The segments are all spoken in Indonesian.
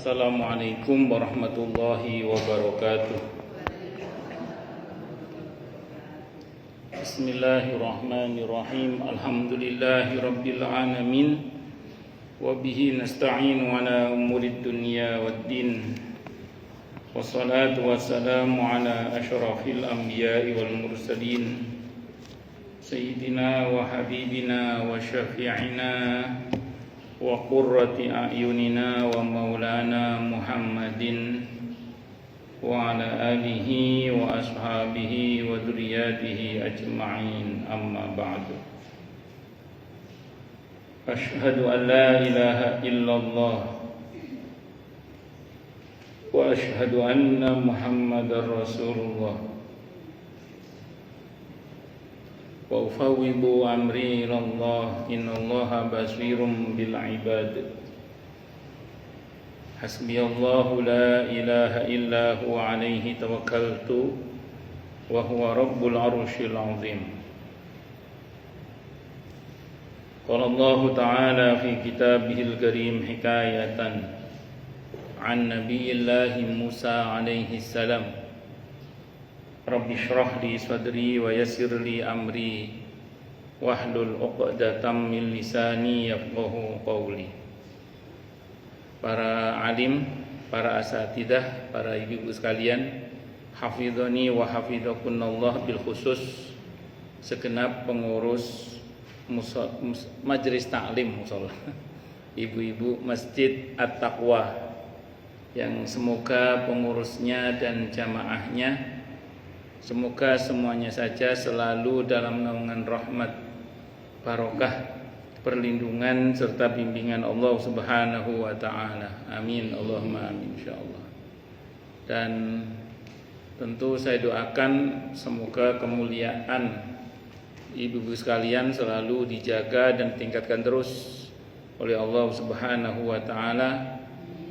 Assalamualaikum warahmatullahi wabarakatuh. Bismillahirrahmanirrahim. Alhamdulillahi rabbil alamin. Wa bihi nasta'inu ala umurid dunya waddin. Wassalatu wassalamu ala asyrafil anbiya'i wal mursalin. Sayyidina wa habibina wa syafi'ina wa qurrati a'yunina wa maulana Muhammadin wa ala alihi wa ashabihi wa dzurriyyatihi ajma'in, amma ba'du. Asyhadu an la ilaha illallah wa asyhadu anna Muhammadar Rasulullah. Wa ufawwidu amri ilallah, innallaha basirum bil ibad. Hasbiyallahu la ilaha illa huwa alaihi tawakkaltu wa huwa rabbul arsyil azim. Qala Allah ta'ala fi kitabihil karim hikayatan an nabiyillahi Musa alaihi salam. Rabbi shrah li sadri wa yassir li amri wahlul 'uqdatam min lisani yafqahu qawli. Para alim, para asatidah, para ibu-ibu sekalian, hafizani wa hafizakunallah, bil khusus segenap pengurus majelis taklim mushola, ibu-ibu Masjid At-Taqwa, yang semoga pengurusnya dan jamaahnya semoga semuanya saja selalu dalam naungan rahmat, barokah, perlindungan serta bimbingan Allah Subhanahu wa taala. Amin Allahumma amin insyaallah. Dan tentu saya doakan semoga kemuliaan ibu-ibu sekalian selalu dijaga dan tingkatkan terus oleh Allah Subhanahu wa taala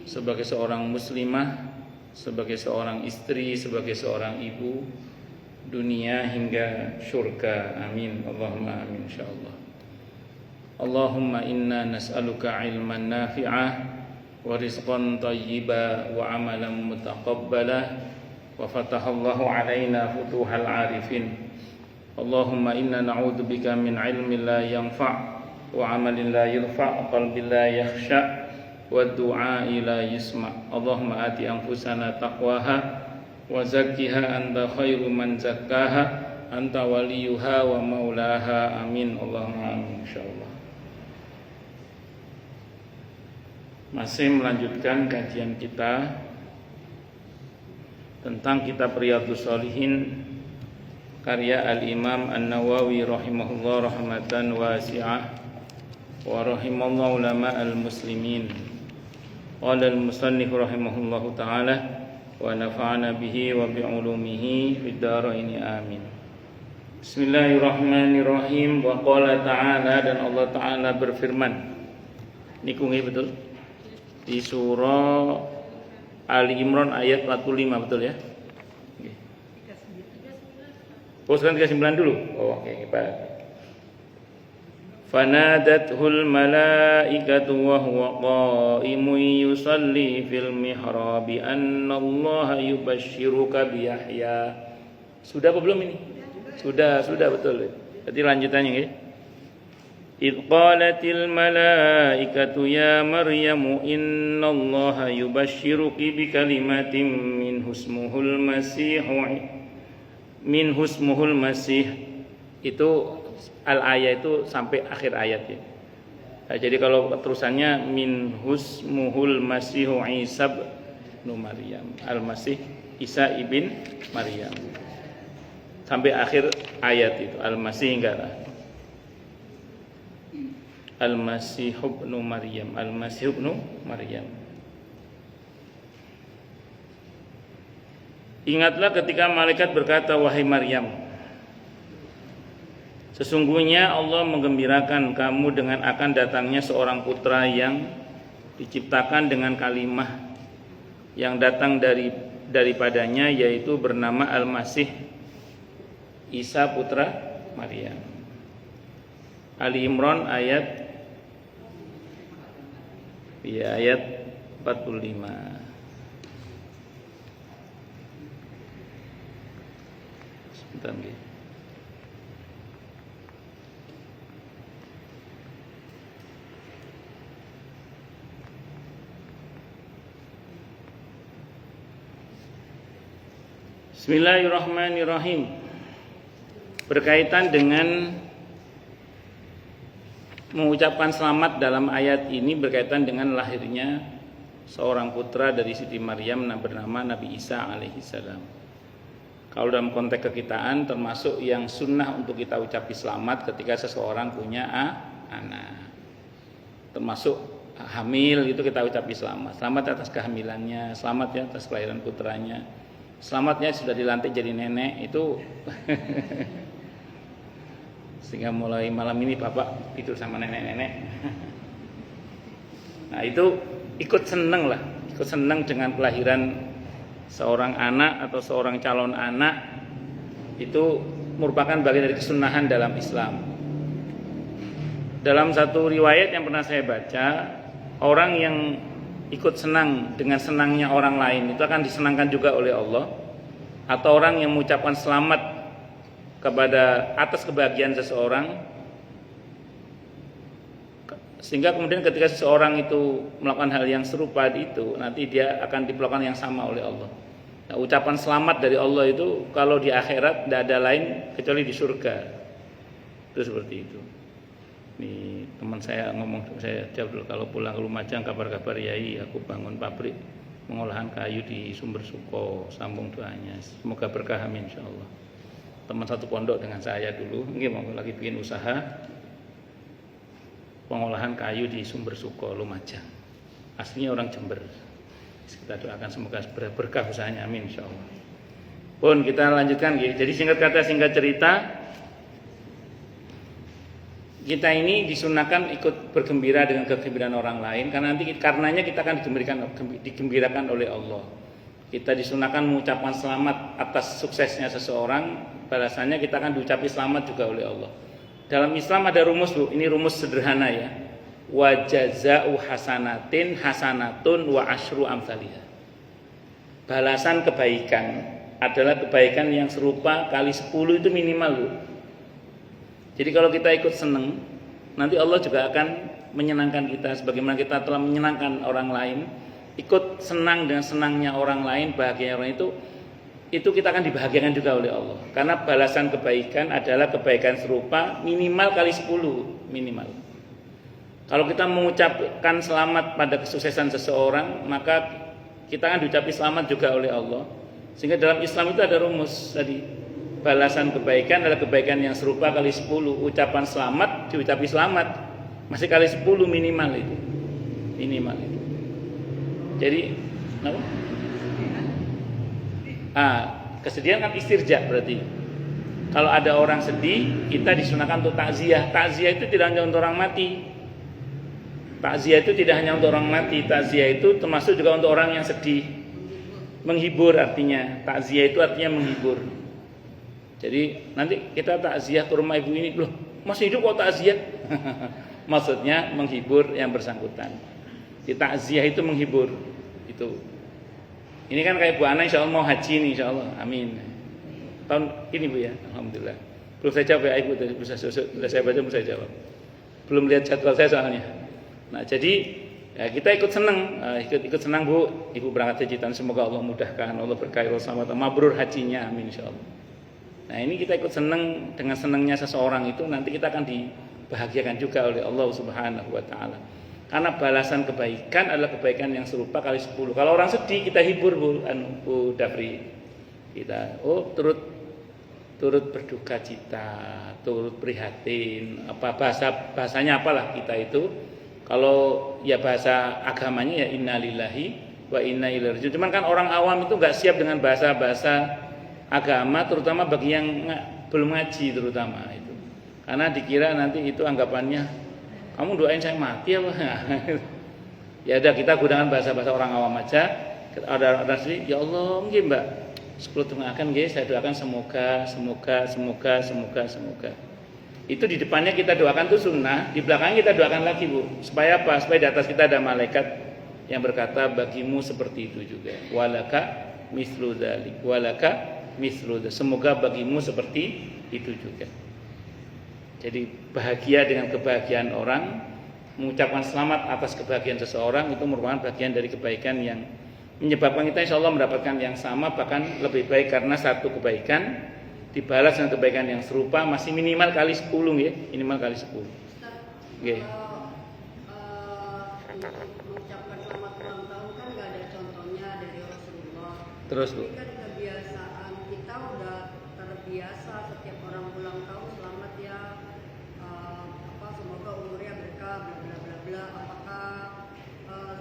sebagai seorang muslimah, sebagai seorang istri, sebagai seorang ibu, dunia hingga syurga. Amin Allahumma amin insyaallah. Allahumma inna nas'aluka ilman nafi'ah wa rizqan thayyiba wa amalan mutaqabbala wa fatahallahu alaina futuhal arifin. Allahumma inna na'udzubika min ilmin la yanfa' wa amalin la yurfa' wa qalbin la yakhsha' wa du'a'i la yusma'. Allahumma ati anfusana taqwaha wa zakkiha anta khairu man zakkaha anta waliyuha wa maulaha. Amin Allahumma amin insyaallah. Masih melanjutkan kajian kita tentang kitab Riyadhus Shalihin karya Al-Imam An-Nawawi rahimahullah rahmatan wasi'ah wa rahimallahu ulama al-muslimin. Qala al-musannif rahimahullahu ta'ala wa nafa'ana bihi wa bi'ulumihi fid dharain amin. Bismillahirrahmanirrahim. Wa qala ta'ala, dan Allah ta'ala berfirman, niku nggih betul di surah Ali Imran ayat 45, betul ya? Nggih. Oh, sekarang 39 dulu. Oh, oke, baik. Fanadathul malaikatu wa huwa qa'imun yusalli fil mihrabi annallaha yubashshiruka bi Yahya. Sudah apa belum ini? Sudah betul. Berarti lanjutannya nggih. Idh qalatil malaikatu ya Maryamu innallaha yubashshiruki bi kalimatin minhu ismuhul masih. Itu al-ayat itu sampai akhir ayat ya. Nah, jadi kalau terusannya min husmuhul masihu Isa bin Maryam, al-Masih Isa ibn Maryam, sampai akhir ayat itu al-Masih enggak lah. Al-Masih ibn Maryam, al-Masih ibn Maryam. Ingatlah ketika malaikat berkata, wahai Maryam, sesungguhnya Allah menggembirakan kamu dengan akan datangnya seorang putra yang diciptakan dengan kalimah yang datang daripadanya, yaitu bernama Al-Masih Isa putra Maryam. Ali Imran ayat 45. Sebentar nggih. Bismillahirrahmanirrahim. Berkaitan dengan mengucapkan selamat dalam ayat ini berkaitan dengan lahirnya seorang putra dari Siti Maryam bernama Nabi Isa alaihissalam. Kalau dalam konteks kekitaan termasuk yang sunnah untuk kita ucapi selamat ketika seseorang punya anak. Termasuk hamil itu kita ucapi selamat. Selamat atas kehamilannya, selamat ya atas kelahiran putranya. Selamatnya sudah dilantik jadi nenek itu. Sehingga mulai malam ini bapak tidur sama nenek-nenek. Nah itu ikut seneng lah, ikut seneng dengan kelahiran seorang anak atau seorang calon anak. Itu merupakan bagian dari kesunahan dalam Islam. Dalam satu riwayat yang pernah saya baca, orang yang ikut senang dengan senangnya orang lain itu akan disenangkan juga oleh Allah. Atau orang yang mengucapkan selamat kepada atas kebahagiaan seseorang, sehingga kemudian ketika seseorang itu melakukan hal yang serupa itu, nanti dia akan diperlakukan yang sama oleh Allah. Nah, ucapan selamat dari Allah itu kalau di akhirat tidak ada lain kecuali di surga. Itu seperti itu. Nih teman saya ngomong, saya jawab dulu, kalau pulang ke Lumajang kabar-kabar yai aku bangun pabrik pengolahan kayu di Sumber Suko, sambung doanya, semoga berkah amin insyaallah. Teman satu pondok dengan saya dulu, ini mau lagi bikin usaha pengolahan kayu di Sumber Suko, Lumajang. Aslinya orang Jember. Kita doakan semoga berkah usahanya, amin insyaallah. Pun kita lanjutkan, jadi singkat kata singkat cerita, kita ini disunahkan ikut bergembira dengan kegembiraan orang lain karena nanti karenanya kita akan digembirakan oleh Allah. Kita disunahkan mengucapkan selamat atas suksesnya seseorang, balasannya kita akan diucapi selamat juga oleh Allah. Dalam Islam ada rumus Bu, ini rumus sederhana ya. Wa jazaa'u hasanatin hasanatun wa asyru amsalihha. Balasan kebaikan adalah kebaikan yang serupa kali 10 itu minimal Bu. Jadi kalau kita ikut senang, nanti Allah juga akan menyenangkan kita sebagaimana kita telah menyenangkan orang lain. Ikut senang dengan senangnya orang lain, bahagianya orang itu kita akan dibahagiakan juga oleh Allah. Karena balasan kebaikan adalah kebaikan serupa minimal kali 10 minimal. Kalau kita mengucapkan selamat pada kesuksesan seseorang, maka kita akan diucapi selamat juga oleh Allah. Sehingga dalam Islam itu ada rumus tadi. Balasan kebaikan adalah kebaikan yang serupa kali 10. Ucapan selamat diucapi selamat masih kali 10 minimal itu. Minimal itu. Jadi apa? Kesedihan kan istirja berarti. Kalau ada orang sedih, kita disunahkan untuk takziah. Takziah itu tidak hanya untuk orang mati. Takziah itu tidak hanya untuk orang mati. Takziah itu termasuk juga untuk orang yang sedih. Menghibur artinya. Takziah itu artinya menghibur. Jadi nanti kita takziah ke rumah ibu ini, loh masih hidup kok takziah? Maksudnya menghibur yang bersangkutan. Di takziah itu menghibur. Itu. Ini kan kayak Bu Ana insya Allah mau haji nih insya Allah, amin. Tahun ini Bu ya, alhamdulillah. Belum saya jawab ya ibu, sudah saya baca belum saya jawab. Belum lihat jadwal saya soalnya. Nah jadi ya kita ikut senang, ikut senang Bu. Ibu berangkat haji, semoga Allah mudahkan, Allah berkahi, Allah selamat, mabrur hajinya, amin insya Allah. Nah ini kita ikut senang dengan senangnya seseorang itu nanti kita akan dibahagiakan juga oleh Allah Subhanahu wa taala. Karena balasan kebaikan adalah kebaikan yang serupa kali 10. Kalau orang sedih kita hibur Bu Dapri. Kita turut berduka cita, turut prihatin, bahasanya apalah kita itu. Kalau ya bahasa agamanya ya innalillahi wa inna ilaihi raji'un. Cuman kan orang awam itu enggak siap dengan bahasa-bahasa agama, terutama bagi yang belum ngaji terutama itu. Karena dikira nanti itu anggapannya kamu doain saya mati apa? Ya udah kita gunakan bahasa-bahasa orang awam aja. Ada sih, ya Allah, nggih Mbak. 10 tengahkan nggih, saya doakan semoga. Itu di depannya kita doakan itu sunnah, di belakangnya kita doakan lagi Bu. Supaya apa? Supaya di atas kita ada malaikat yang berkata bagimu seperti itu juga. Walaka mislu dzalik. Walaka mislu dzalik. Semoga bagimu seperti itu juga. Jadi bahagia dengan kebahagiaan orang, mengucapkan selamat atas kebahagiaan seseorang itu merupakan bagian dari kebaikan yang menyebabkan kita insya Allah mendapatkan yang sama, bahkan lebih baik, karena satu kebaikan dibalas dengan kebaikan yang serupa masih minimal kali 10 ya, minimal kali 10. Oke. Mengucapkan selamat ulang tahun kan nggak ada contohnya dari Rasulullah. Terus Bu. Tapi kan kebiasaan kita udah terbiasa setiap orang ulang tahun selamat ya, semoga umurnya berkah bla bla bla bla. Apakah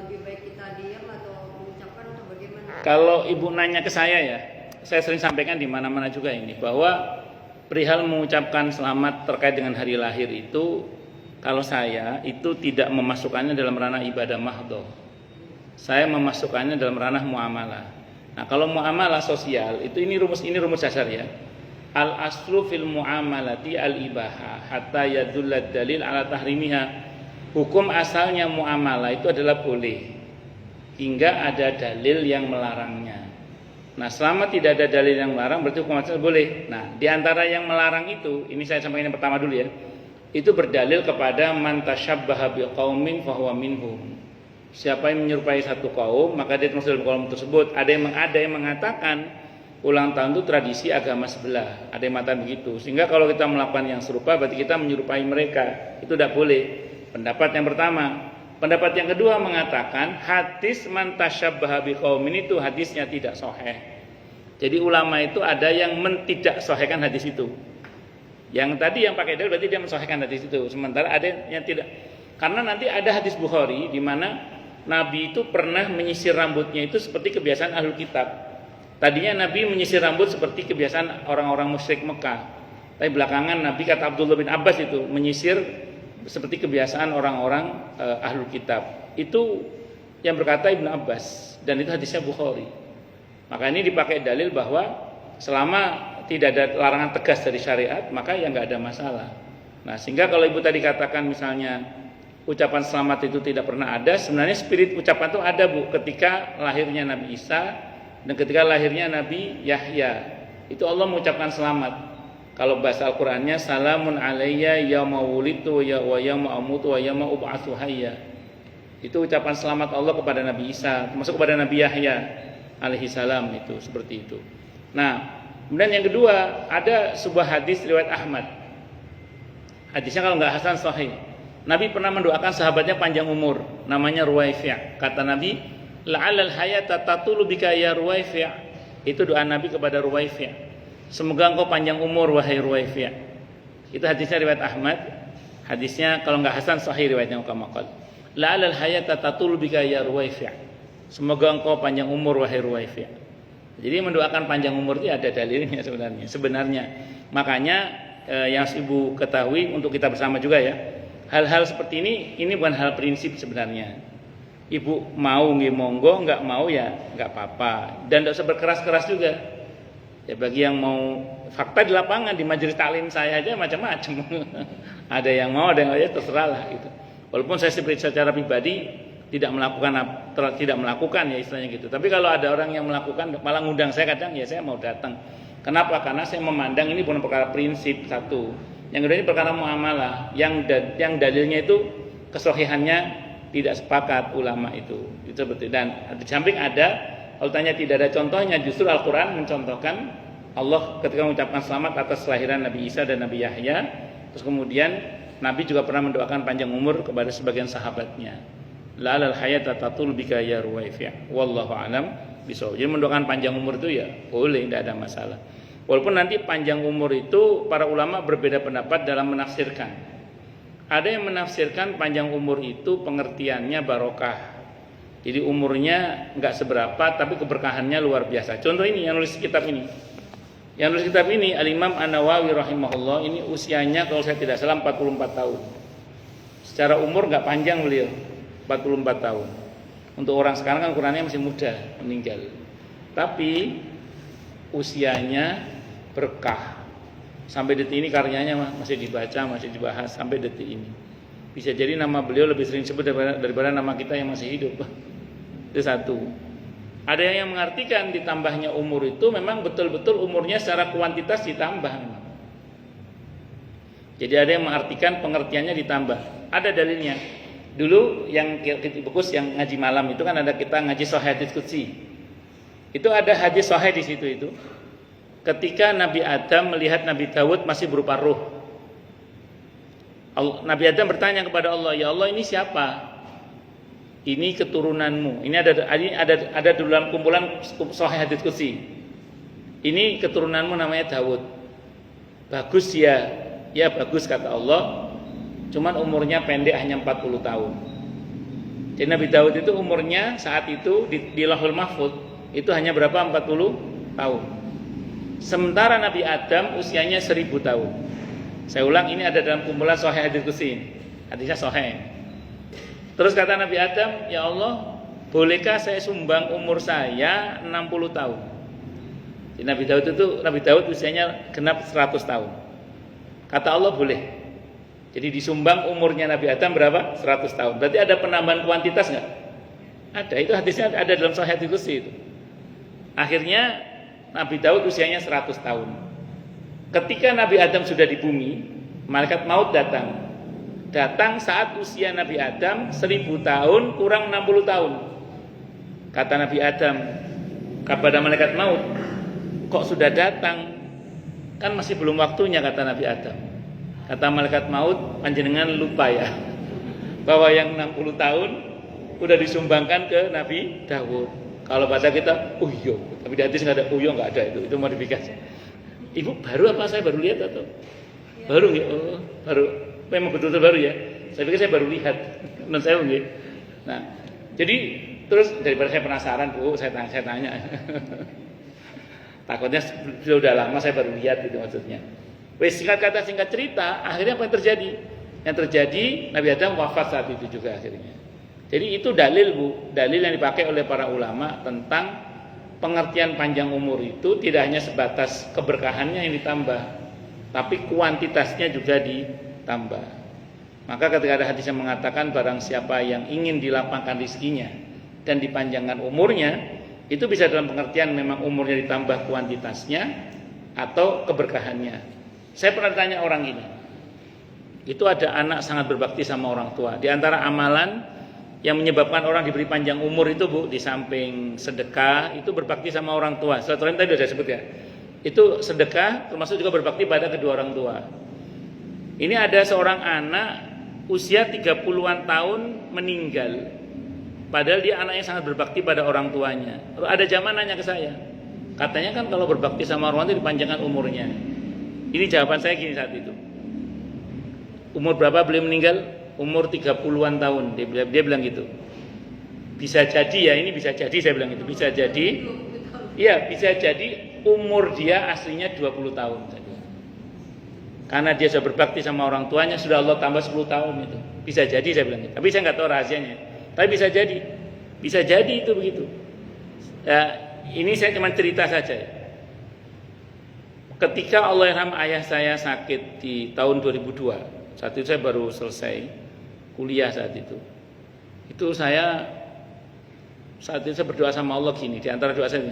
lebih baik kita diam atau mengucapkan atau bagaimana? Kalau Ibu nanya ke saya ya, saya sering sampaikan di mana-mana juga ini, bahwa perihal mengucapkan selamat terkait dengan hari lahir itu, kalau saya itu tidak memasukkannya dalam ranah ibadah mahdhah. Saya memasukkannya dalam ranah muamalah. Nah, kalau muamalah sosial itu ini rumus dasar ya. Al aslu fil muamalati al ibaha hatta yadullad dalil ala tahrimiha. Hukum asalnya muamalah itu adalah boleh hingga ada dalil yang melarangnya. Nah, selama tidak ada dalil yang melarang berarti hukum asal boleh. Nah, di antara yang melarang itu, ini saya sampaikan yang pertama dulu ya. Itu berdalil kepada man tasyabbaha biqaumin fahuwa minhum. Siapa yang menyerupai satu kaum, maka dia termasuk dalam kaum tersebut. Ada yang mengatakan ulang tahun itu tradisi agama sebelah. Ada yang mengatakan begitu. Sehingga kalau kita melakukan yang serupa berarti kita menyerupai mereka. Itu tidak boleh. Pendapat yang pertama. Pendapat yang kedua mengatakan hadis man tasyabbaha biqaumin itu hadisnya tidak sahih. Jadi ulama itu ada yang tidak sahihkan hadis itu. Yang tadi yang pakai dalil berarti dia mensahihkan hadis itu. Sementara ada yang tidak. Karena nanti ada hadis Bukhari di mana Nabi itu pernah menyisir rambutnya itu seperti kebiasaan ahlul kitab. Tadinya Nabi menyisir rambut seperti kebiasaan orang-orang musyrik Mekah. Tapi belakangan Nabi, kata Abdullah bin Abbas, itu menyisir seperti kebiasaan orang-orang ahlul kitab. Itu yang berkata Ibnu Abbas, dan itu hadisnya Bukhari. Maka ini dipakai dalil bahwa selama tidak ada larangan tegas dari syariat, maka ya nggak ada masalah. Nah, sehingga kalau Ibu tadi katakan misalnya ucapan selamat itu tidak pernah ada, sebenarnya spirit ucapan itu ada Bu, ketika lahirnya Nabi Isa dan ketika lahirnya Nabi Yahya. Itu Allah mengucapkan selamat. Kalau bahasa Al-Qur'annya salamun alayya yauma wulidtu wa yauma amutu wa yauma ub'atsu hayya. Itu ucapan selamat Allah kepada Nabi Isa, termasuk kepada Nabi Yahya alaihi salam, itu seperti itu. Nah, kemudian yang kedua, ada sebuah hadis riwayat Ahmad. Hadisnya kalau nggak hasan sahih. Nabi pernah mendoakan sahabatnya panjang umur, namanya Ruwaifi'. Kata Nabi, la'alal hayata tatulu bika ya Ruwaifi'. Itu doa Nabi kepada Ruwaifi'. Semoga engkau panjang umur wahai Ruwaifi'. Itu hadisnya riwayat Ahmad. Hadisnya kalau nggak hasan sahih riwayatnya Muqammaqal. La'alal hayata tatulu bika ya Ruwaifi'. Semoga engkau panjang umur wahai Ruwaifi'. Jadi mendoakan panjang umur itu ada dalilnya sebenarnya. Makanya yang Ibu ketahui untuk kita bersama juga ya. Hal-hal seperti ini bukan hal prinsip sebenarnya. Ibu mau nggih monggo, enggak mau ya enggak apa-apa. Dan enggak usah berkeras-keras juga. Ya bagi yang mau fakta di lapangan, di majelis taklim saya aja macam-macam. Ada yang mau, ada yang enggak, ya terserah lah gitu. Walaupun saya secara pribadi tidak melakukan ya istilahnya gitu. Tapi kalau ada orang yang melakukan malah ngundang saya, kadang ya saya mau datang. Kenapa? Karena saya memandang ini bukan perkara prinsip satu. Yang kedua ini perkara muamalah yang dalilnya itu kesohihannya tidak sepakat ulama itu seperti. Dan di samping ada, kalau tanya tidak ada contohnya, justru Al-Quran mencontohkan Allah ketika mengucapkan selamat atas kelahiran Nabi Isa dan Nabi Yahya. Terus kemudian Nabi juga pernah mendoakan panjang umur kepada sebagian sahabatnya. La'alal hayata tatul bika ya Ruwaifi'. Wallahu alam bisawab. Jadi mendoakan panjang umur itu ya boleh, tidak ada masalah. Walaupun nanti panjang umur itu para ulama berbeda pendapat dalam menafsirkan. Ada yang menafsirkan panjang umur itu pengertiannya barokah. Jadi umurnya enggak seberapa tapi keberkahannya luar biasa. Contoh ini yang nulis kitab ini. Yang nulis kitab ini Al-Imam An-Nawawi rahimahullah, ini usianya kalau saya tidak salah 44 tahun. Secara umur enggak panjang beliau, 44 tahun. Untuk orang sekarang kan ukurannya masih muda meninggal. Tapi usianya berkah. Sampai detik ini karyanya masih dibaca, masih dibahas sampai detik ini. Bisa jadi nama beliau lebih sering disebut daripada nama kita yang masih hidup. Itu satu. Ada yang mengartikan ditambahnya umur itu memang betul-betul umurnya secara kuantitas ditambah memang. Jadi ada yang mengartikan pengertiannya ditambah. Ada dalilnya. Dulu yang bagus yang ngaji malam itu kan ada kita ngaji Sahih Hadits Qudsi. Itu ada hadis sahih di situ itu. Ketika Nabi Adam melihat Nabi Daud masih berupa ruh. Nabi Adam bertanya kepada Allah, "Ya Allah, ini siapa?" "Ini keturunanmu." Ini ada dalam kumpulan Sahih Hadits Qudsi. "Ini keturunanmu namanya Daud." "Bagus ya." "Ya bagus," kata Allah. "Cuman umurnya pendek, hanya 40 tahun." Jadi Nabi Daud itu umurnya saat itu di Lauhul Mahfuz itu hanya berapa? 40 tahun. Sementara Nabi Adam usianya 1000 tahun. Saya ulang, ini ada dalam kumpulan Sahih Hadits Qudsi. Hadisnya sahih. Terus kata Nabi Adam, "Ya Allah, bolehkah saya sumbang umur saya 60 tahun?" Jadi Nabi Daud usianya genap 100 tahun. Kata Allah, "Boleh." Jadi disumbang umurnya Nabi Adam berapa? 100 tahun. Berarti ada penambahan kuantitas enggak? Ada, itu hadisnya ada dalam Sahih Hadits Qudsi itu. Akhirnya Nabi Daud usianya 100 tahun. Ketika Nabi Adam sudah di bumi, malaikat maut datang. Datang saat usia Nabi Adam 1000 tahun kurang 60 tahun. Kata Nabi Adam kepada malaikat maut, "Kok sudah datang? Kan masih belum waktunya," kata Nabi Adam. Kata malaikat maut, "Panjenengan lupa ya bahwa yang 60 tahun udah disumbangkan ke Nabi Daud." Kalau bahasa kita, iya, tapi di hadis nggak ada nggak ada itu modifikasi. Ibu baru apa? Saya baru lihat atau baru ya? Oh, baru. Memang betul-betul baru ya. Saya pikir saya baru lihat. Menurut saya enggak. Nah, jadi terus daripada saya penasaran, Bu, saya tanya. Takutnya sudah lama saya baru lihat itu maksudnya. Wes singkat kata singkat cerita, akhirnya apa yang terjadi? Yang terjadi Nabi Adam wafat saat itu juga akhirnya. Jadi itu dalil, Bu, dalil yang dipakai oleh para ulama tentang pengertian panjang umur itu tidak hanya sebatas keberkahannya yang ditambah, tapi kuantitasnya juga ditambah. Maka ketika ada hadis yang mengatakan barang siapa yang ingin dilapangkan rezekinya dan dipanjangkan umurnya, itu bisa dalam pengertian memang umurnya ditambah kuantitasnya atau keberkahannya. Saya pernah tanya orang ini, itu ada anak sangat berbakti sama orang tua. Di antara amalan yang menyebabkan orang diberi panjang umur itu, Bu, di samping sedekah itu berbakti sama orang tua. Silaturahim tadi sudah sebut ya. Itu sedekah termasuk juga berbakti pada kedua orang tua. Ini ada seorang anak usia 30-an tahun meninggal. Padahal dia anaknya sangat berbakti pada orang tuanya. Lalu ada zaman nanya ke saya. Katanya kan kalau berbakti sama orang tua itu dipanjangkan umurnya. Ini jawaban saya gini saat itu. Umur berapa beliau meninggal? Umur 30-an tahun. Dia bilang gitu. Bisa jadi ya, ini bisa jadi saya bilang itu. Bisa jadi. Iya, bisa jadi umur dia aslinya 20 tahun saja. Karena dia sudah berbakti sama orang tuanya, sudah Allah tambah 10 tahun itu. Bisa jadi saya bilang gitu. Tapi saya nggak tahu rahasianya. Tapi bisa jadi. Bisa jadi itu begitu. Ya, ini saya cuma cerita saja. Ketika Allahyarham ayah saya sakit di tahun 2002. Saat itu saya baru selesai kuliah saat itu. Itu saya saat itu saya berdoa sama Allah gini, di antara doa saya,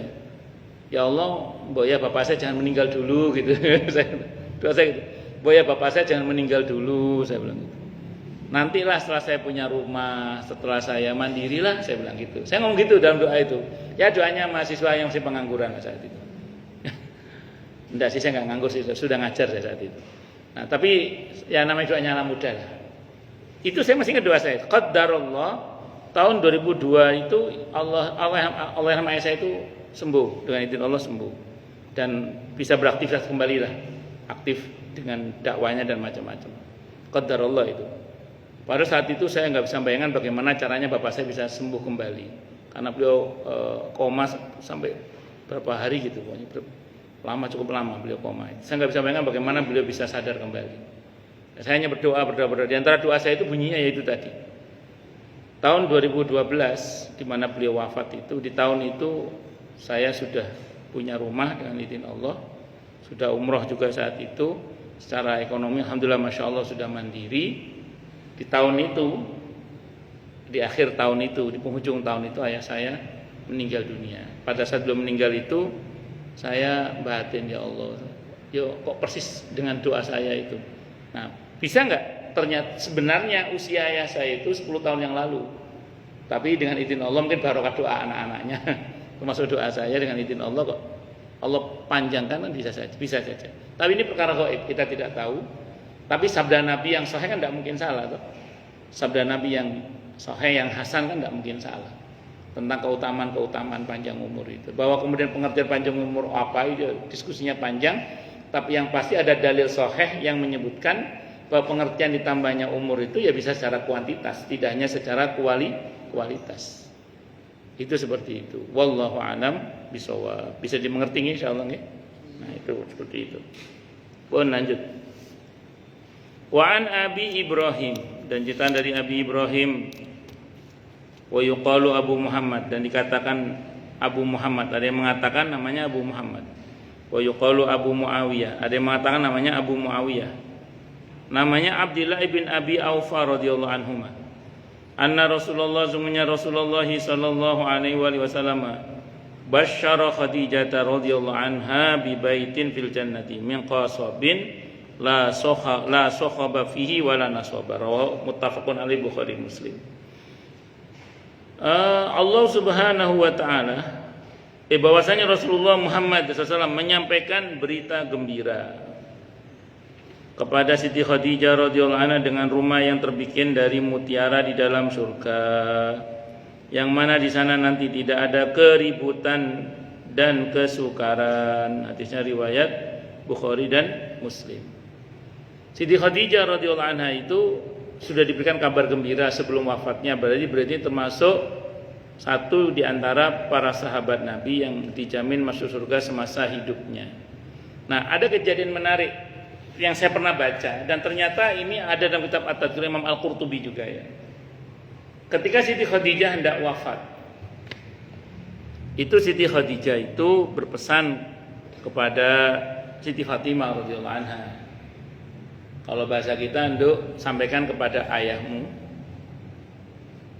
"Ya Allah, mbok ya bapak saya jangan meninggal dulu," gitu. Doa saya gitu. "Mbok ya bapak saya jangan meninggal dulu," saya bilang gitu. "Nantilah setelah saya punya rumah, setelah saya mandirilah," saya bilang gitu. Saya ngomong gitu dalam doa itu. Ya doanya mahasiswa yang masih pengangguran saat itu. Enggak sih, saya enggak nganggur sih, sudah ngajar saya saat itu. Nah, tapi ya namanya doanya anak muda lah. Itu saya masih ingat doa saya. Qaddarullah tahun 2002 itu Allah ayah saya itu sembuh, dengan izin Allah sembuh dan bisa beraktivitas kembali lah, aktif dengan dakwanya dan macam-macam. Qaddarullah itu. Pada saat itu saya nggak bisa bayangkan bagaimana caranya bapak saya bisa sembuh kembali, karena beliau koma sampai berapa hari gitu, pokoknya cukup lama beliau koma. Saya nggak bisa bayangkan bagaimana beliau bisa sadar kembali. Saya hanya berdoa. Di antara doa saya itu bunyinya yaitu tadi. Tahun 2012 di mana beliau wafat itu, di tahun itu saya sudah punya rumah dengan izin Allah, sudah umroh juga saat itu, secara ekonomi alhamdulillah masya Allah sudah mandiri. Di tahun itu di akhir tahun itu, di penghujung tahun itu ayah saya meninggal dunia. Pada saat belum meninggal itu saya batin, ya Allah, yo kok persis dengan doa saya itu. Nah, bisa nggak ternyata sebenarnya usia ayah saya itu 10 tahun yang lalu, tapi dengan izin Allah mungkin barokah doa anak-anaknya termasuk doa saya, dengan izin Allah kok Allah panjangkan, kan bisa saja. Tapi ini perkara gaib, kita tidak tahu. Tapi sabda Nabi yang sahih kan tidak mungkin salah toh. Sabda Nabi yang sahih, yang hasan kan tidak mungkin salah tentang keutamaan panjang umur itu. Bahwa kemudian pengertian panjang umur apa itu diskusinya panjang, tapi yang pasti ada dalil sahih yang menyebutkan bahwa pengertian ditambahnya umur itu ya bisa secara kuantitas, tidak hanya secara kualitas. Itu seperti itu. Wallahu a'lam bishawab. Bisa dimengerti insyaallah nggih. Nah, itu seperti itu. Pun lanjut. Wa an Abi Ibrahim, dan cerita dari Abi Ibrahim, wa yuqalu Abu Muhammad, dan dikatakan Abu Muhammad, ada yang mengatakan namanya Abu Muhammad. Wa yuqalu Abu Muawiyah, ada yang mengatakan namanya Abu Muawiyah. Namanya Abdullah ibn Abi Aufa radhiyallahu anhuma. Anna Rasulullah, sungguhnya Rasulullah sallallahu alaihi wasallam basyara Khadijah radhiyallahu anha bi baitin fil jannati min qasabin la sokhaba fihi wala nasaba. Rawahu muttafaqun alaihi Bukhari Muslim. Allah Subhanahu wa taala bahwasanya Rasulullah Muhammad SAW menyampaikan berita gembira kepada Siti Khadijah radhiyallahu anha dengan rumah yang terbikin dari mutiara di dalam surga, yang mana di sana nanti tidak ada keributan dan kesukaran. Hadisnya riwayat Bukhari dan Muslim. Siti Khadijah radhiyallahu anha itu sudah diberikan kabar gembira sebelum wafatnya, berarti termasuk satu di antara para sahabat Nabi yang dijamin masuk surga semasa hidupnya. Nah, ada kejadian menarik yang saya pernah baca, dan ternyata ini ada dalam kitab At-Tadhkir Imam Al-Qurtubi juga ya. Ketika Siti Khadijah hendak wafat, itu Siti Khadijah itu berpesan kepada Siti Fatimah radhiyallahu anha, kalau bahasa kita, nduk, sampaikan kepada ayahmu,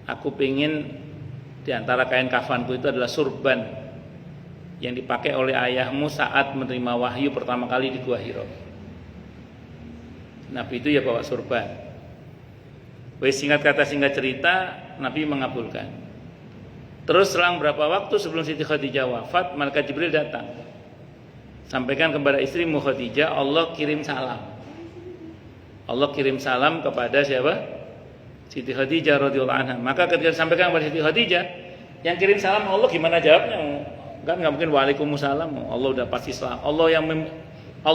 aku pingin di antara kain kafanku itu adalah surban yang dipakai oleh ayahmu saat menerima wahyu pertama kali di Gua Hira. Nabi itu ya bawa surban. Singkat kata singkat cerita, Nabi mengabulkan. Terus selang berapa waktu sebelum Siti Khadijah wafat, malaikat Jibril datang, sampaikan kepada istrimu Khadijah, Allah kirim salam. Allah kirim salam kepada siapa? Siti Khadijah radhiyallahu anha. Maka ketika disampaikan kepada Siti Khadijah, yang kirim salam Allah, gimana jawabnya? Kan nggak mungkin waalaikumsalam. Allah udah pasti salam. Allah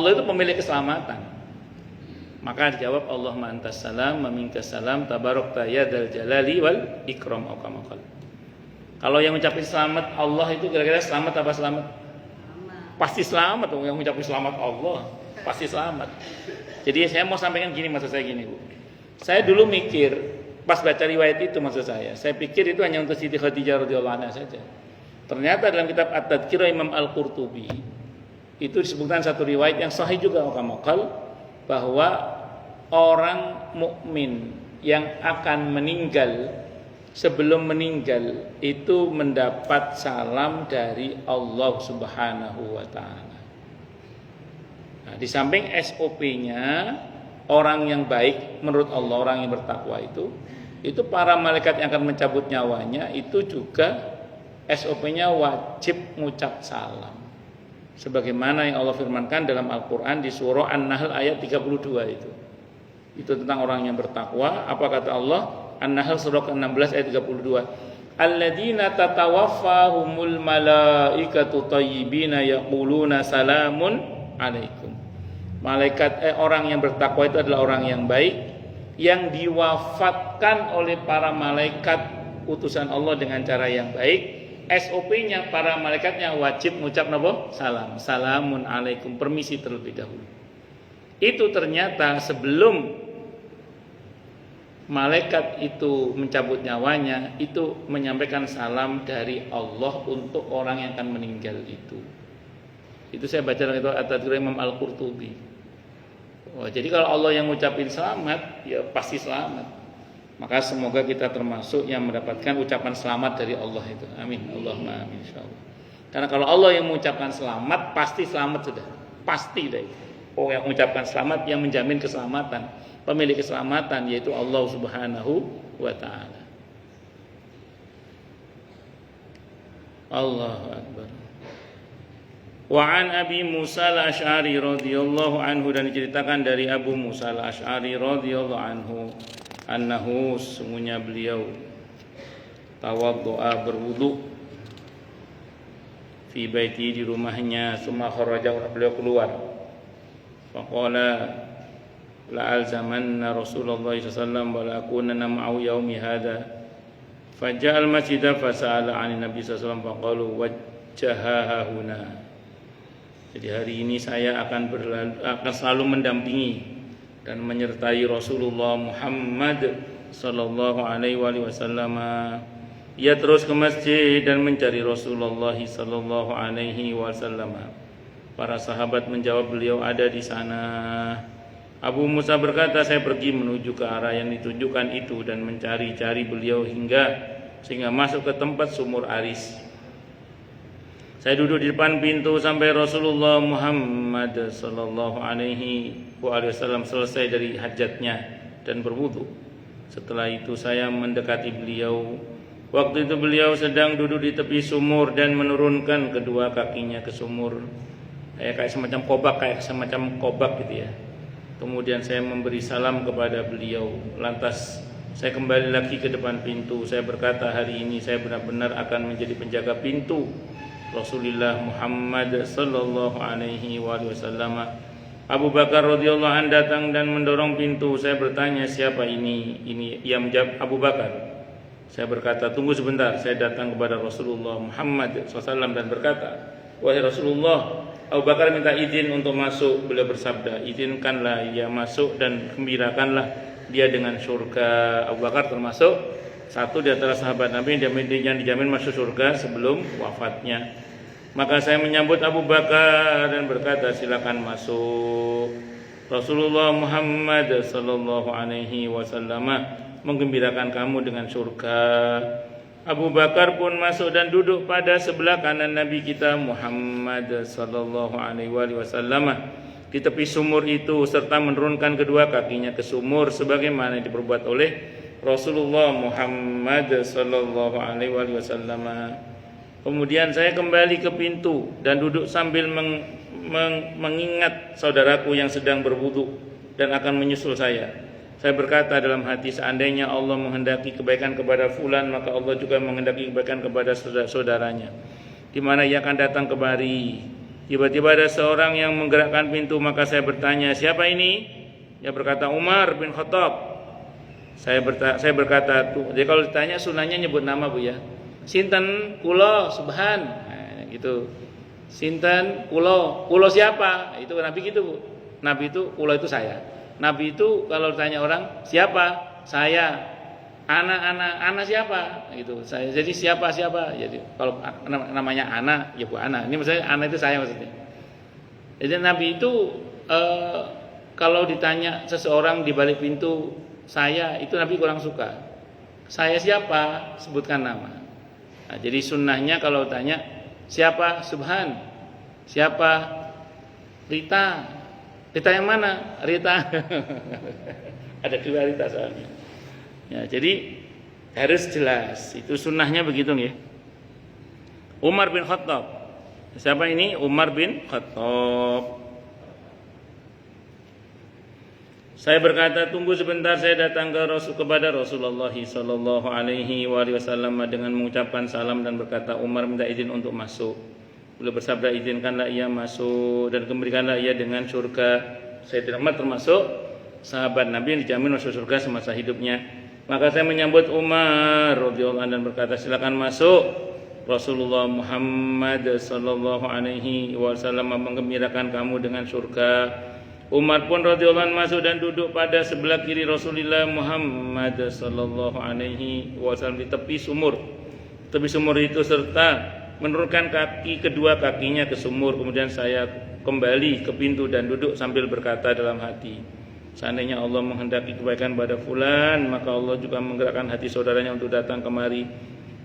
itu pemilik keselamatan. Maka dijawab, Allahumma antas salam wa minkas salam tabarakta ya dzal jalali wal ikram. Kalau yang mengucapkan selamat Allah itu kira-kira selamat apa selamat? Pasti selamat. Yang mengucapkan selamat Allah pasti selamat. Jadi saya mau sampaikan gini, maksud saya gini, Bu. Saya dulu mikir pas baca riwayat itu, maksud saya pikir itu hanya untuk Siti Khadijah radhiyallahu anha saja. Ternyata dalam kitab At-Tadhkir Imam Al-Qurtubi itu disebutkan satu riwayat yang sahih juga bahwa orang mukmin yang akan meninggal, sebelum meninggal itu mendapat salam dari Allah Subhanahu wa taala. Nah, di samping SOP-nya orang yang baik menurut Allah, orang yang bertakwa itu para malaikat yang akan mencabut nyawanya itu juga SOP-nya wajib mengucap salam. Sebagaimana yang Allah firmankan dalam Al-Qur'an di surah An-Nahl ayat 32 itu. Itu tentang orang yang bertakwa. Apa kata Allah? An-Nahl surah ke-16 ayat 32. Alladzina tatawaffahumul malaikatu thayyibina yaquluna salamun alaikum. Orang yang bertakwa itu adalah orang yang baik yang diwafatkan oleh para malaikat utusan Allah dengan cara yang baik. SOP-nya para malaikatnya wajib mengucap salam. Salamun alaikum, permisi terlebih dahulu. Itu ternyata sebelum malaikat itu mencabut nyawanya, itu menyampaikan salam dari Allah untuk orang yang akan meninggal itu. Itu saya baca dalam itu At-Tadhkir Imam Al-Qurtubi. Jadi kalau Allah yang ngucapin selamat, ya pasti selamat. Maka semoga kita termasuk yang mendapatkan ucapan selamat dari Allah itu. Amin. Allahumma amin insyaallah. Karena kalau Allah yang mengucapkan selamat, pasti selamat sudah. Pasti deh. Oh, yang mengucapkan selamat, yang menjamin keselamatan, pemilik keselamatan yaitu Allah Subhanahu wa taala. Allahu akbar. Wa an Abi Musa al-Asy'ari radhiyallahu anhu, dan diceritakan dari Abu Musa al-Asy'ari radhiyallahu anhu annahu, sungguhnya beliau tawaddu'a, berwudu, fi baiti, di rumahnya, summa kharaja, beliau keluar, faqala la alzamanna Rasulullah sallallahu alaihi wasallam wa la akunanna ma'ahu yaumi hadha, faja'al masjidah fasa'ala 'anil nabi sallallahu alaihi wasallam faqalu wajjaha huna. Jadi hari ini saya akan selalu mendampingi dan menyertai Rasulullah Muhammad sallallahu alaihi wasallam. Ia terus ke masjid dan mencari Rasulullah sallallahu alaihi wasallam. Para sahabat menjawab, beliau ada di sana. Abu Musa berkata, saya pergi menuju ke arah yang ditunjukkan itu dan mencari-cari beliau sehingga masuk ke tempat sumur Aris. Saya duduk di depan pintu sampai Rasulullah Muhammad sallallahu alaihi wasallam selesai dari hajatnya dan berwudu. Setelah itu saya mendekati beliau. Waktu itu beliau sedang duduk di tepi sumur dan menurunkan kedua kakinya ke sumur. Kayak semacam kobak gitu ya. Kemudian saya memberi salam kepada beliau. Lantas saya kembali lagi ke depan pintu. Saya berkata, hari ini saya benar-benar akan menjadi penjaga pintu Rasulullah Muhammad sallallahu alaihi wasallam. Abu Bakar radhiyallahu anhu datang dan mendorong pintu. Saya bertanya, siapa ini? Ia menjawab, Abu Bakar. Saya berkata, tunggu sebentar. Saya datang kepada Rasulullah Muhammad SAW dan berkata, wahai Rasulullah, Abu Bakar minta izin untuk masuk. Beliau bersabda, izinkanlah ia masuk dan gembirakanlah dia dengan surga. Abu Bakar termasuk satu di antara sahabat Nabi yang dijamin masuk surga sebelum wafatnya. Maka saya menyambut Abu Bakar dan berkata, silakan masuk. Rasulullah Muhammad sallallahu alaihi wasallam menggembirakan kamu dengan surga. Abu Bakar pun masuk dan duduk pada sebelah kanan Nabi kita Muhammad sallallahu alaihi wasallam di tepi sumur itu, serta menurunkan kedua kakinya ke sumur sebagaimana yang diperbuat oleh Rasulullah Muhammad sallallahu alaihi wasallam. Kemudian saya kembali ke pintu dan duduk sambil mengingat saudaraku yang sedang berwudu dan akan menyusul saya. Saya berkata dalam hati, seandainya Allah menghendaki kebaikan kepada fulan, maka Allah juga menghendaki kebaikan kepada saudaranya, di mana ia akan datang kemari. Tiba-tiba ada seorang yang menggerakkan pintu, maka saya bertanya, siapa ini? Dia berkata, Umar bin Khattab. Saya berkata, tuh, jadi kalau ditanya sunahnya nyebut nama, Bu ya. Sinten kula subhan. Nah, gitu. Sinten kula siapa? Itu Nabi gitu, Bu. Nabi itu kula itu saya. Nabi itu kalau ditanya orang, siapa? Saya. Anak siapa? Gitu. Saya. Jadi siapa? Jadi kalau namanya anak, ya Bu anak. Ini maksudnya anak itu saya maksudnya. Jadi Nabi itu kalau ditanya seseorang di balik pintu, saya, itu Nabi kurang suka. Saya siapa? Sebutkan nama. Nah, jadi sunnahnya kalau tanya siapa? Subhan. Siapa? Rita. Rita yang mana? Rita. Ada dua Rita soalnya. Ya, jadi harus jelas. Itu sunnahnya begitu ya. Umar bin Khattab. Siapa ini? Umar bin Khattab. Saya berkata, tunggu sebentar, saya datang kepada Rasulullah sallallahu alaihi wasallam dengan mengucapkan salam dan berkata, Umar minta izin untuk masuk. Beliau bersabda, izinkanlah ia masuk dan kembalikanlah ia dengan surga. Saya tidak termasuk sahabat Nabi yang dijamin masuk surga semasa hidupnya. Maka saya menyambut Umar radhiyallahu anhu dan berkata, silakan masuk. Rasulullah Muhammad sallallahu alaihi wasallam menggembirakan kamu dengan surga. Umar pun radhiyallahu anhu masuk dan duduk pada sebelah kiri Rasulullah Muhammad sallallahu alaihi wasallam di tepi sumur. Tepi sumur itu serta menurunkan kedua kakinya ke sumur. Kemudian saya kembali ke pintu dan duduk sambil berkata dalam hati, Seandainya Allah menghendaki kebaikan pada fulan, maka Allah juga menggerakkan hati saudaranya untuk datang kemari.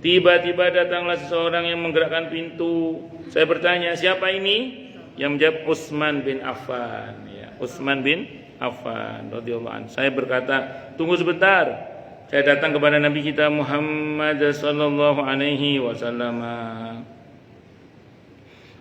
Tiba-tiba datanglah seseorang yang menggerakkan pintu. Saya bertanya, siapa ini? Yang menjawab Utsman bin Affan. Ya, Utsman bin Affan radhiyallahu anhu. Saya berkata, tunggu sebentar. Saya datang kepada Nabi kita Muhammad sallallahu alaihi wasallam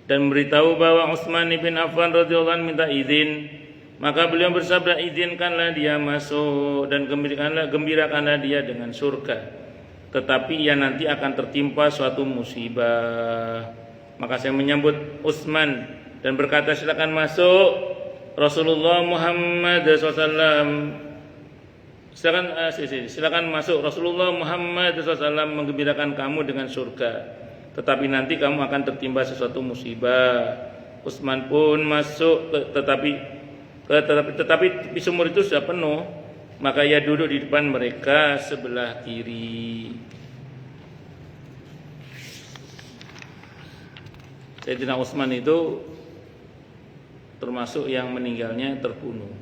dan memberitahu bahwa Utsman bin Affan radhiyallahu anhu minta izin. Maka beliau bersabda, izinkanlah dia masuk dan gembirakanlah dia dengan surga. Tetapi ia nanti akan tertimpa suatu musibah. Maka saya menyambut Utsman dan berkata, silakan masuk Rasulullah Muhammad SAW. Silakan masuk Rasulullah Muhammad SAW menggembirakan kamu dengan surga. Tetapi nanti kamu akan tertimpa sesuatu musibah. Utsman pun masuk, tetapi sumur itu sudah penuh. Maka ia duduk di depan mereka sebelah kiri. Sayyidina Utsman itu termasuk yang meninggalnya terbunuh.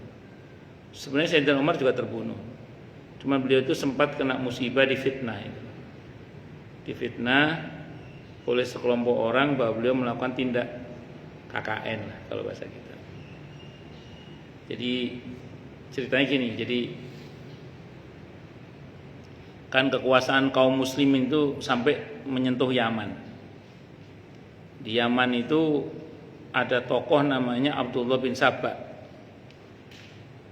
Sebenarnya Sayyidina Umar juga terbunuh. Cuma beliau itu sempat kena musibah, difitnah itu. Difitnah oleh sekelompok orang bahwa beliau melakukan tindak KKN lah, kalau bahasa kita. Jadi ceritanya gini, jadi kan kekuasaan kaum muslimin itu sampai menyentuh Yaman. Di Yaman itu ada tokoh namanya Abdullah bin Sabah.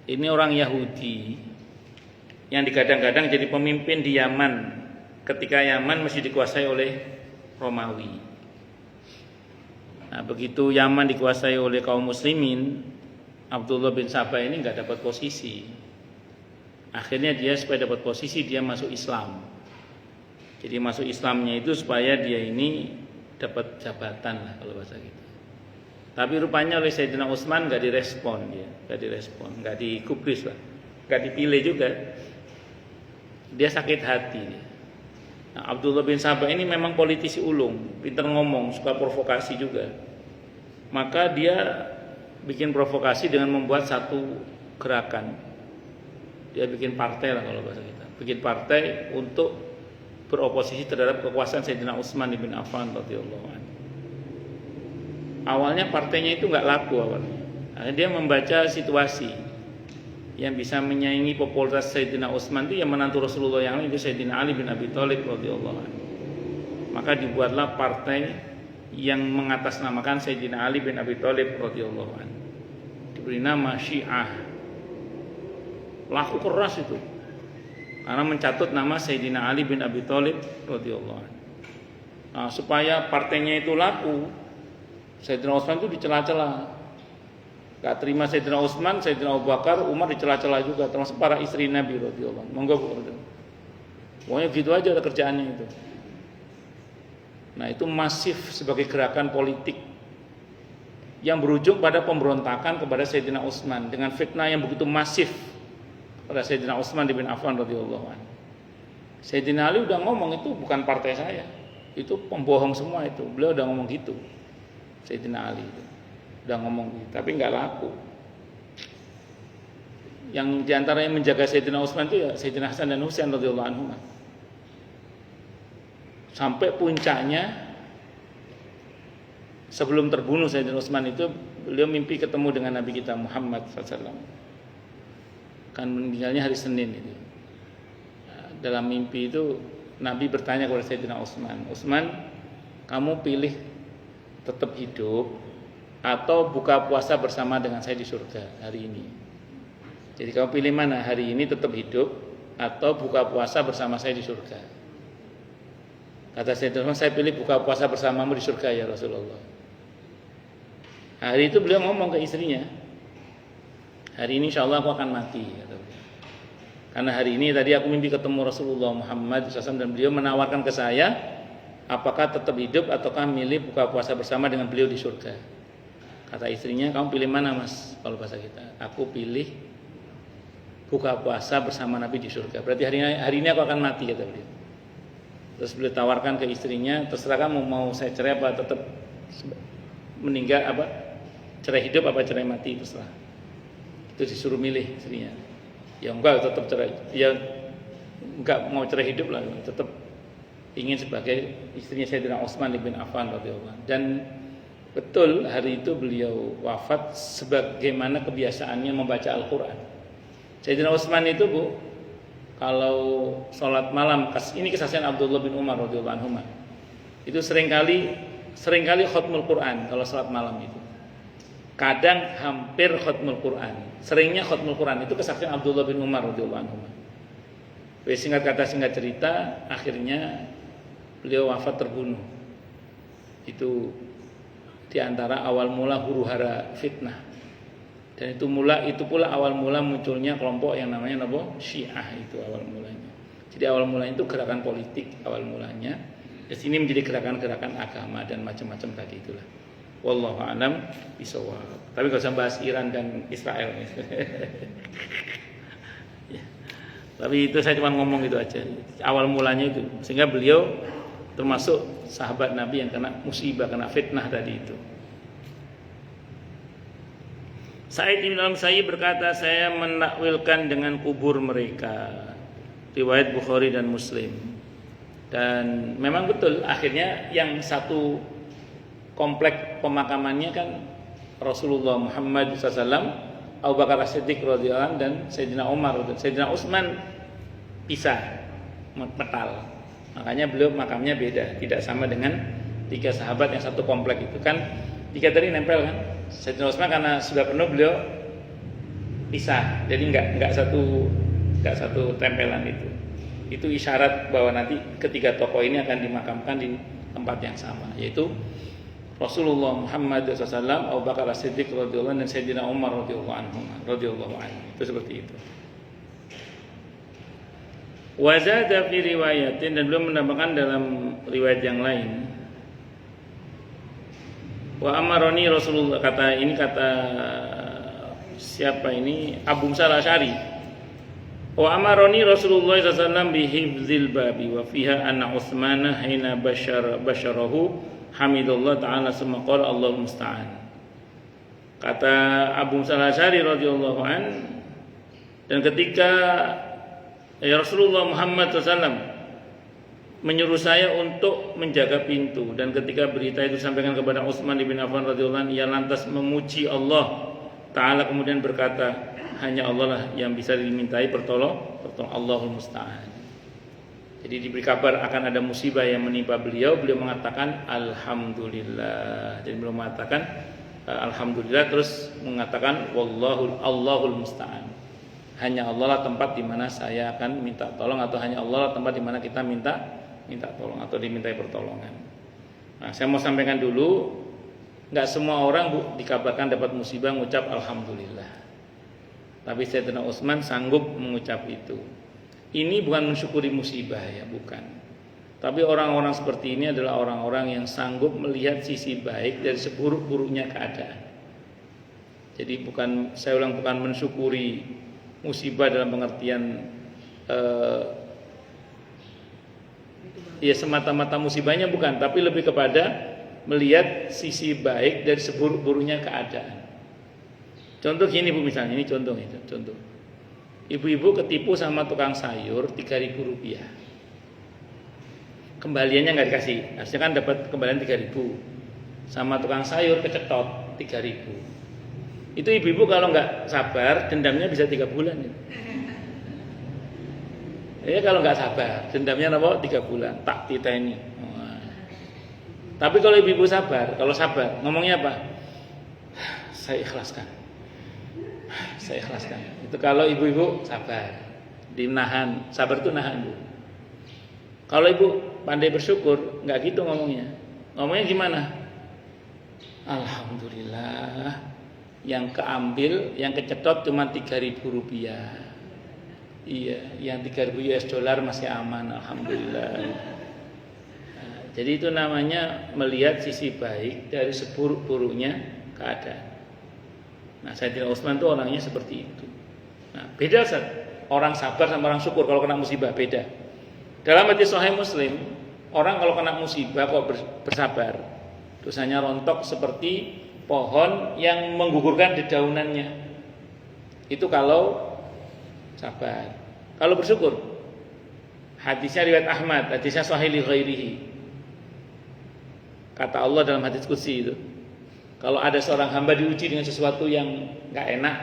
Ini orang Yahudi yang digadang-gadang jadi pemimpin di Yaman ketika Yaman masih dikuasai oleh Romawi. Nah, begitu Yaman dikuasai oleh kaum muslimin, Abdullah bin Sabah ini nggak dapat posisi. Akhirnya dia supaya dapat posisi dia masuk Islam. Jadi masuk Islamnya itu supaya dia ini dapat jabatan lah kalau bahasa kita. Tapi rupanya oleh Sayyidina Utsman nggak direspon dia, nggak digubris lah, nggak dipilih juga. Dia sakit hati. Nah, Abdullah bin Sabah ini memang politisi ulung, pintar ngomong, suka provokasi juga. Maka dia bikin provokasi dengan membuat satu gerakan. Dia bikin partai lah kalau bahasa kita. Bikin partai untuk beroposisi terhadap kekuasaan Sayyidina Utsman bin Affan radhiyallahu anhu. Awalnya partainya itu nggak laku awalnya. Akhirnya dia membaca situasi yang bisa menyaingi popularitas Sayyidina Utsman itu yang menantu Rasulullah yang lain, itu Sayyidina Ali bin Abi Thalib radhiyallahu anhu. Maka dibuatlah partai yang mengatasnamakan Sayyidina Ali bin Abi Thalib radhiyallahu anhu. Diberi nama Syiah. Laku keras itu. Karena mencatut nama Sayyidina Ali bin Abi Thalib radhiyallahu anhu. Nah, supaya partainya itu laku, Sayyidina Utsman itu dicela-cela. Gak terima Sayyidina Utsman, Sayyidina Abu Bakar, Umar dicela-cela juga, termasuk para istri Nabi radhiyallahu anhu. Monggo Bu. Pokoknya gitu aja ada kerjaannya itu. Nah, itu masif sebagai gerakan politik yang berujung pada pemberontakan kepada Sayyidina Utsman dengan fitnah yang begitu masif pada Sayyidina Utsman bin Affan radhiyallahu anhu. Sayyidina Ali udah ngomong itu bukan partai saya. Itu pembohong semua itu. Beliau udah ngomong gitu. Sayyidina Ali itu udah ngomong gitu, tapi nggak laku. Yang diantara yang menjaga Sayyidina Utsman itu ya Sayyidina Hasan dan Husain radhiyallahu anhu. Sampai puncaknya sebelum terbunuh Sayyidina Utsman itu beliau mimpi ketemu dengan Nabi kita Muhammad SAW. Kan meninggalnya hari Senin itu. Nah, dalam mimpi itu Nabi bertanya kepada Sayyidina Utsman, Utsman, kamu pilih tetap hidup atau buka puasa bersama dengan saya di surga hari ini? Jadi kamu pilih mana, hari ini tetap hidup atau buka puasa bersama saya di surga? Kata Sayyidina Utsman, saya pilih buka puasa bersamamu di surga ya Rasulullah. Hari itu beliau ngomong ke istrinya, hari ini insya Allah aku akan mati, kata beliau. Karena hari ini tadi aku mimpi ketemu Rasulullah Muhammad SAW dan beliau menawarkan ke saya, apakah tetap hidup ataukah milih buka puasa bersama dengan beliau di surga. Kata istrinya, kamu pilih mana mas? Kalau bahasa kita, aku pilih buka puasa bersama Nabi di surga. Berarti hari ini aku akan mati, kata beliau. Terus beliau tawarkan ke istrinya, terserah kamu mau saya cerai apa tetap meninggal, apa cerai hidup apa cerai mati, terserah. Itu disuruh milih istrinya. Ya enggak, tetap cerai. Ya enggak mau cerai hidup lah, tetap ingin sebagai istrinya Sayyidina Utsman bin Affan radhiyallahu anhu. Dan betul hari itu beliau wafat sebagaimana kebiasaannya membaca Al-Qur'an. Sayyidina Utsman itu Bu, kalau sholat malam, ini kesaksian Abdullah bin Umar radhiyallahu anhu, itu seringkali khatmul Quran kalau sholat malam itu. Kadang hampir khatmul Quran. Seringnya khatmul Quran, itu kesaksian Abdullah bin Umar radhiyallahu anhu. Singkat kata singkat cerita, akhirnya beliau wafat terbunuh. Itu di antara awal mula huru-hara fitnah. Dan itu pula awal mula munculnya kelompok yang namanya Syiah, itu awal mulanya. Jadi awal mulanya itu gerakan politik awal mulanya. Di sini menjadi gerakan-gerakan agama dan macam-macam tadi itulah. Wallahu a'lam bishawab. Tapi kalau usah bahas Iran dan Israel. Ya. Tapi itu saya cuma ngomong itu aja. Awal mulanya itu, sehingga beliau termasuk sahabat Nabi yang kena musibah, kena fitnah tadi itu. Sa'id bin al-Musayyib berkata, saya menakwilkan dengan kubur mereka. Riwayat Bukhari dan Muslim. Dan memang betul, akhirnya yang satu komplek pemakamannya kan Rasulullah Muhammad SAW, Abu Bakar As-Siddiq radhiyallahu anhu dan Sayyidina Umar. Sayyidina Utsman pisah metal. Makanya beliau makamnya beda, tidak sama dengan tiga sahabat yang satu komplek itu kan. Tiga tadi nempel kan. Sayyidina Utsman karena sudah penuh beliau pisah. Jadi enggak satu tempelan itu. Itu isyarat bahwa nanti ketiga tokoh ini akan dimakamkan di tempat yang sama, yaitu Rasulullah Muhammad SAW, Abu Bakar As-Siddiq radhiyallahu anhu dan Sayyidina Umar radhiyallahu anhu. Itu seperti itu. Wa zada fi riwayatin, dan beliau menambahkan dalam riwayat yang lain. Wa amaroni Rasulullah, kata siapa ini? Abu Musa al-Asy'ari. Wa amaroni Rasulullah SAW bihifzil babi wa fiha anna Utsmana hina basyarahu hamidullah ta'ala summa qala Allahul musta'an. Kata Abu Musa al-Asy'ari radhiyallahu an, dan ketika Rasulullah Muhammad SAW menyuruh saya untuk menjaga pintu, dan ketika berita itu disampaikan kepada Utsman bin Affan radhiyallahu anhu, ia lantas memuji Allah Ta'ala kemudian berkata, hanya Allah lah yang bisa dimintai pertolongan, Allahul musta'an. Jadi diberi kabar akan ada musibah yang menimpa beliau mengatakan alhamdulillah. Jadi beliau mengatakan alhamdulillah, terus mengatakan Allahul musta'an. Hanya Allah lah tempat di mana saya akan minta tolong, atau hanya Allah lah tempat di mana kita minta tolong atau dimintai pertolongan. Nah, saya mau sampaikan dulu, enggak semua orang dikabarkan dapat musibah mengucap alhamdulillah. Tapi Sayyidina Utsman sanggup mengucap itu. Ini bukan mensyukuri musibah ya, bukan. Tapi orang-orang seperti ini adalah orang-orang yang sanggup melihat sisi baik dari seburuk-buruknya keadaan. Jadi saya ulang, bukan mensyukuri musibah dalam pengertian ya semata-mata musibahnya, bukan, tapi lebih kepada melihat sisi baik dari seburuk-buruknya keadaan. Contoh gini Bu, misalnya ini contoh. Ibu-ibu ketipu sama tukang sayur 3.000 rupiah. Kembaliannya nggak dikasih, harusnya kan dapat kembalian 3.000. Sama tukang sayur kecetot 3.000. Itu ibu-ibu kalau nggak sabar, dendamnya bisa 3 bulan. Ya kalau nggak sabar, dendamnya 3 bulan, tak titeni. Tapi kalau ibu-ibu sabar, ngomongnya apa? Saya ikhlaskan. Itu kalau ibu-ibu sabar, dinahan. Sabar itu nahan Bu. Kalau ibu pandai bersyukur, nggak gitu ngomongnya. Ngomongnya gimana? Alhamdulillah, yang keambil, yang kecetot cuma 3.000 rupiah. Iya, yang 3.000 US dollar masih aman, alhamdulillah. Nah, jadi itu namanya melihat sisi baik dari seburuk-buruknya keadaan. Nah, Sayyidina Utsman itu orangnya seperti itu. Nah, beda orang sabar sama orang syukur kalau kena musibah, beda. Dalam hadis Sahih Muslim, orang kalau kena musibah kok bersabar, dosanya rontok seperti pohon yang menggugurkan dedaunannya. Itu kalau sabar. Kalau bersyukur, hadisnya riwayat Ahmad, hadisnya sahih li ghairihi. Kata Allah dalam hadis qudsi itu, kalau ada seorang hamba diuji dengan sesuatu yang enggak enak,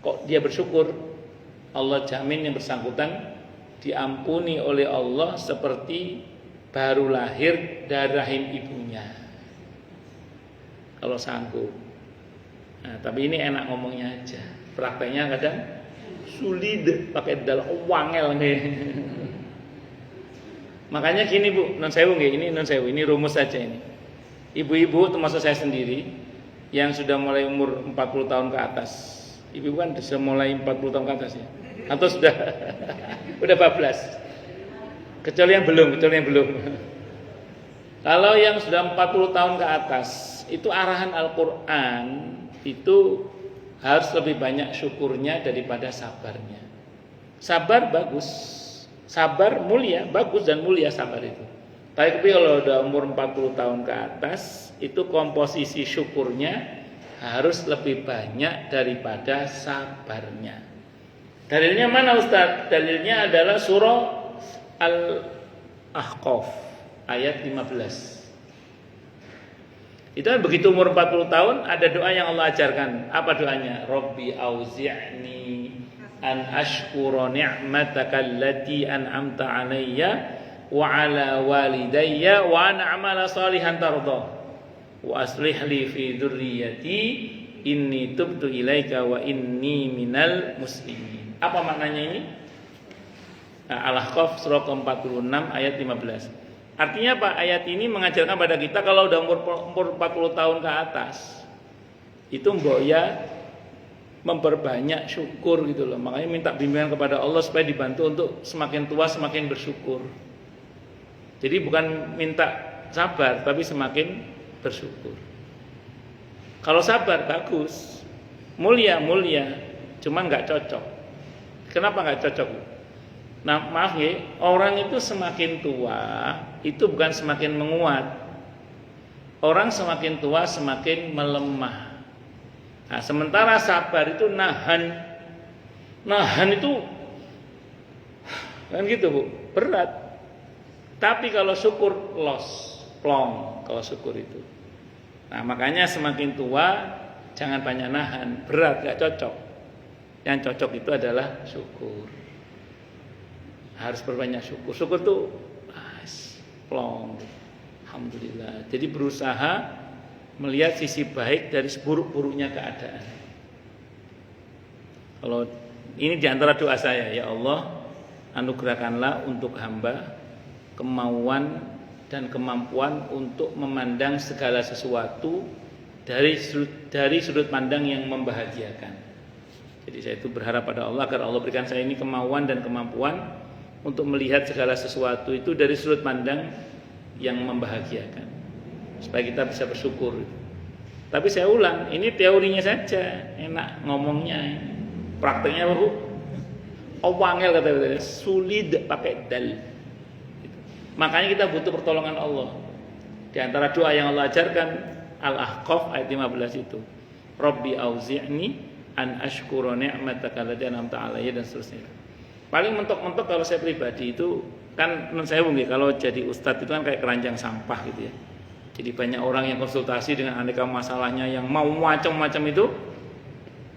kok dia bersyukur, Allah jamin yang bersangkutan diampuni oleh Allah seperti baru lahir dari rahim ibunya. Kalau sanggup. Nah, tapi ini enak ngomongnya aja. Prakteknya kadang sulit pakai dalam wangel nih. Makanya gini Bu, non sewu nggih, ini rumus saja ini. Ibu-ibu termasuk saya sendiri yang sudah mulai umur 40 tahun ke atas. Ibu kan sudah mulai 40 tahun ke atas ya. Atau sudah udah 14. Kecuali yang belum. Kalau yang sudah 40 tahun ke atas, itu arahan Al-Qur'an itu harus lebih banyak syukurnya daripada sabarnya. Sabar bagus, sabar mulia, bagus dan mulia sabar itu. Tapi kalau udah umur 40 tahun ke atas, itu komposisi syukurnya harus lebih banyak daripada sabarnya. Dalilnya mana Ustaz? Dalilnya adalah surah Al-Ahqaf ayat 15. Itu kan begitu umur 40 tahun ada doa yang Allah ajarkan. Apa doanya? Rabbi auzi'ni an ashkura ni'mataka allati an'amta 'alayya wa 'ala walidayya wa an a'mala salihan tardah wa aslih li fi dzurriyyati inni tubtu ilaika wa inni minal muslimin. Apa maknanya ini? Nah, Al-Ahqaf surah ke-46 ayat 15. Artinya apa? Ayat ini mengajarkan pada kita kalau udah umur 40 tahun ke atas, itu mbok ya memperbanyak syukur gitu loh. Makanya minta bimbingan kepada Allah supaya dibantu untuk semakin tua semakin bersyukur. Jadi bukan minta sabar, tapi semakin bersyukur. Kalau sabar bagus, mulia, cuma nggak cocok. Kenapa nggak cocok? Nah maaf ya, orang itu semakin tua itu bukan semakin menguat. Orang semakin tua semakin melemah. Nah, sementara sabar itu nahan itu kan gitu Bu, berat. Tapi kalau syukur plong kalau syukur itu. Nah makanya semakin tua jangan banyak nahan, berat gak cocok. Yang cocok itu adalah syukur. Harus berbanyak syukur. Syukur tuh plong. Alhamdulillah. Jadi berusaha melihat sisi baik dari seburuk-buruknya keadaan. Kalau ini diantara doa saya, ya Allah, anugerahkanlah untuk hamba kemauan dan kemampuan untuk memandang segala sesuatu dari sudut pandang yang membahagiakan. Jadi saya itu berharap pada Allah agar Allah berikan saya ini kemauan dan kemampuan untuk melihat segala sesuatu itu dari sudut pandang yang membahagiakan, supaya kita bisa bersyukur. Tapi saya ulang, ini teorinya saja, enak ngomongnya, prakteknya Bu, wangel kata-kata, sulit pakai dal. Makanya kita butuh pertolongan Allah. Di antara doa yang Allah ajarkan, Al-Ahqaf ayat 15 itu, Rabbi auzi'ni an ashkura ni'mataka allati an'amta 'alayya dan seterusnya. Paling mentok-mentok kalau saya pribadi itu kan saya mungkin kalau jadi ustadz itu kan kayak keranjang sampah gitu ya. Jadi banyak orang yang konsultasi dengan aneka masalahnya yang mau macam-macam itu.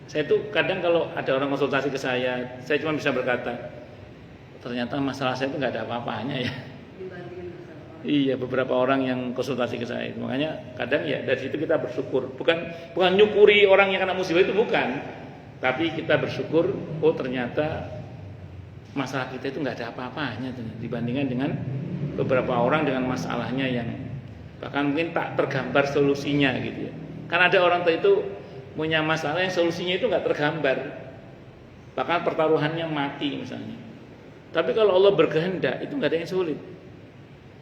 Saya tuh kadang kalau ada orang konsultasi ke saya cuma bisa berkata, ternyata masalah saya itu nggak ada apa-apanya ya. Iya, beberapa orang yang konsultasi ke saya. Makanya kadang ya dari situ kita bersyukur. Bukan nyukuri orang yang kena musibah itu bukan. Tapi kita bersyukur, oh ternyata masalah kita itu nggak ada apa-apanya dibandingkan dengan beberapa orang dengan masalahnya yang bahkan mungkin tak tergambar solusinya gitu ya. Kan ada orang itu punya masalah yang solusinya itu nggak tergambar, bahkan pertaruhannya mati misalnya. Tapi kalau Allah berkehendak itu nggak ada yang sulit.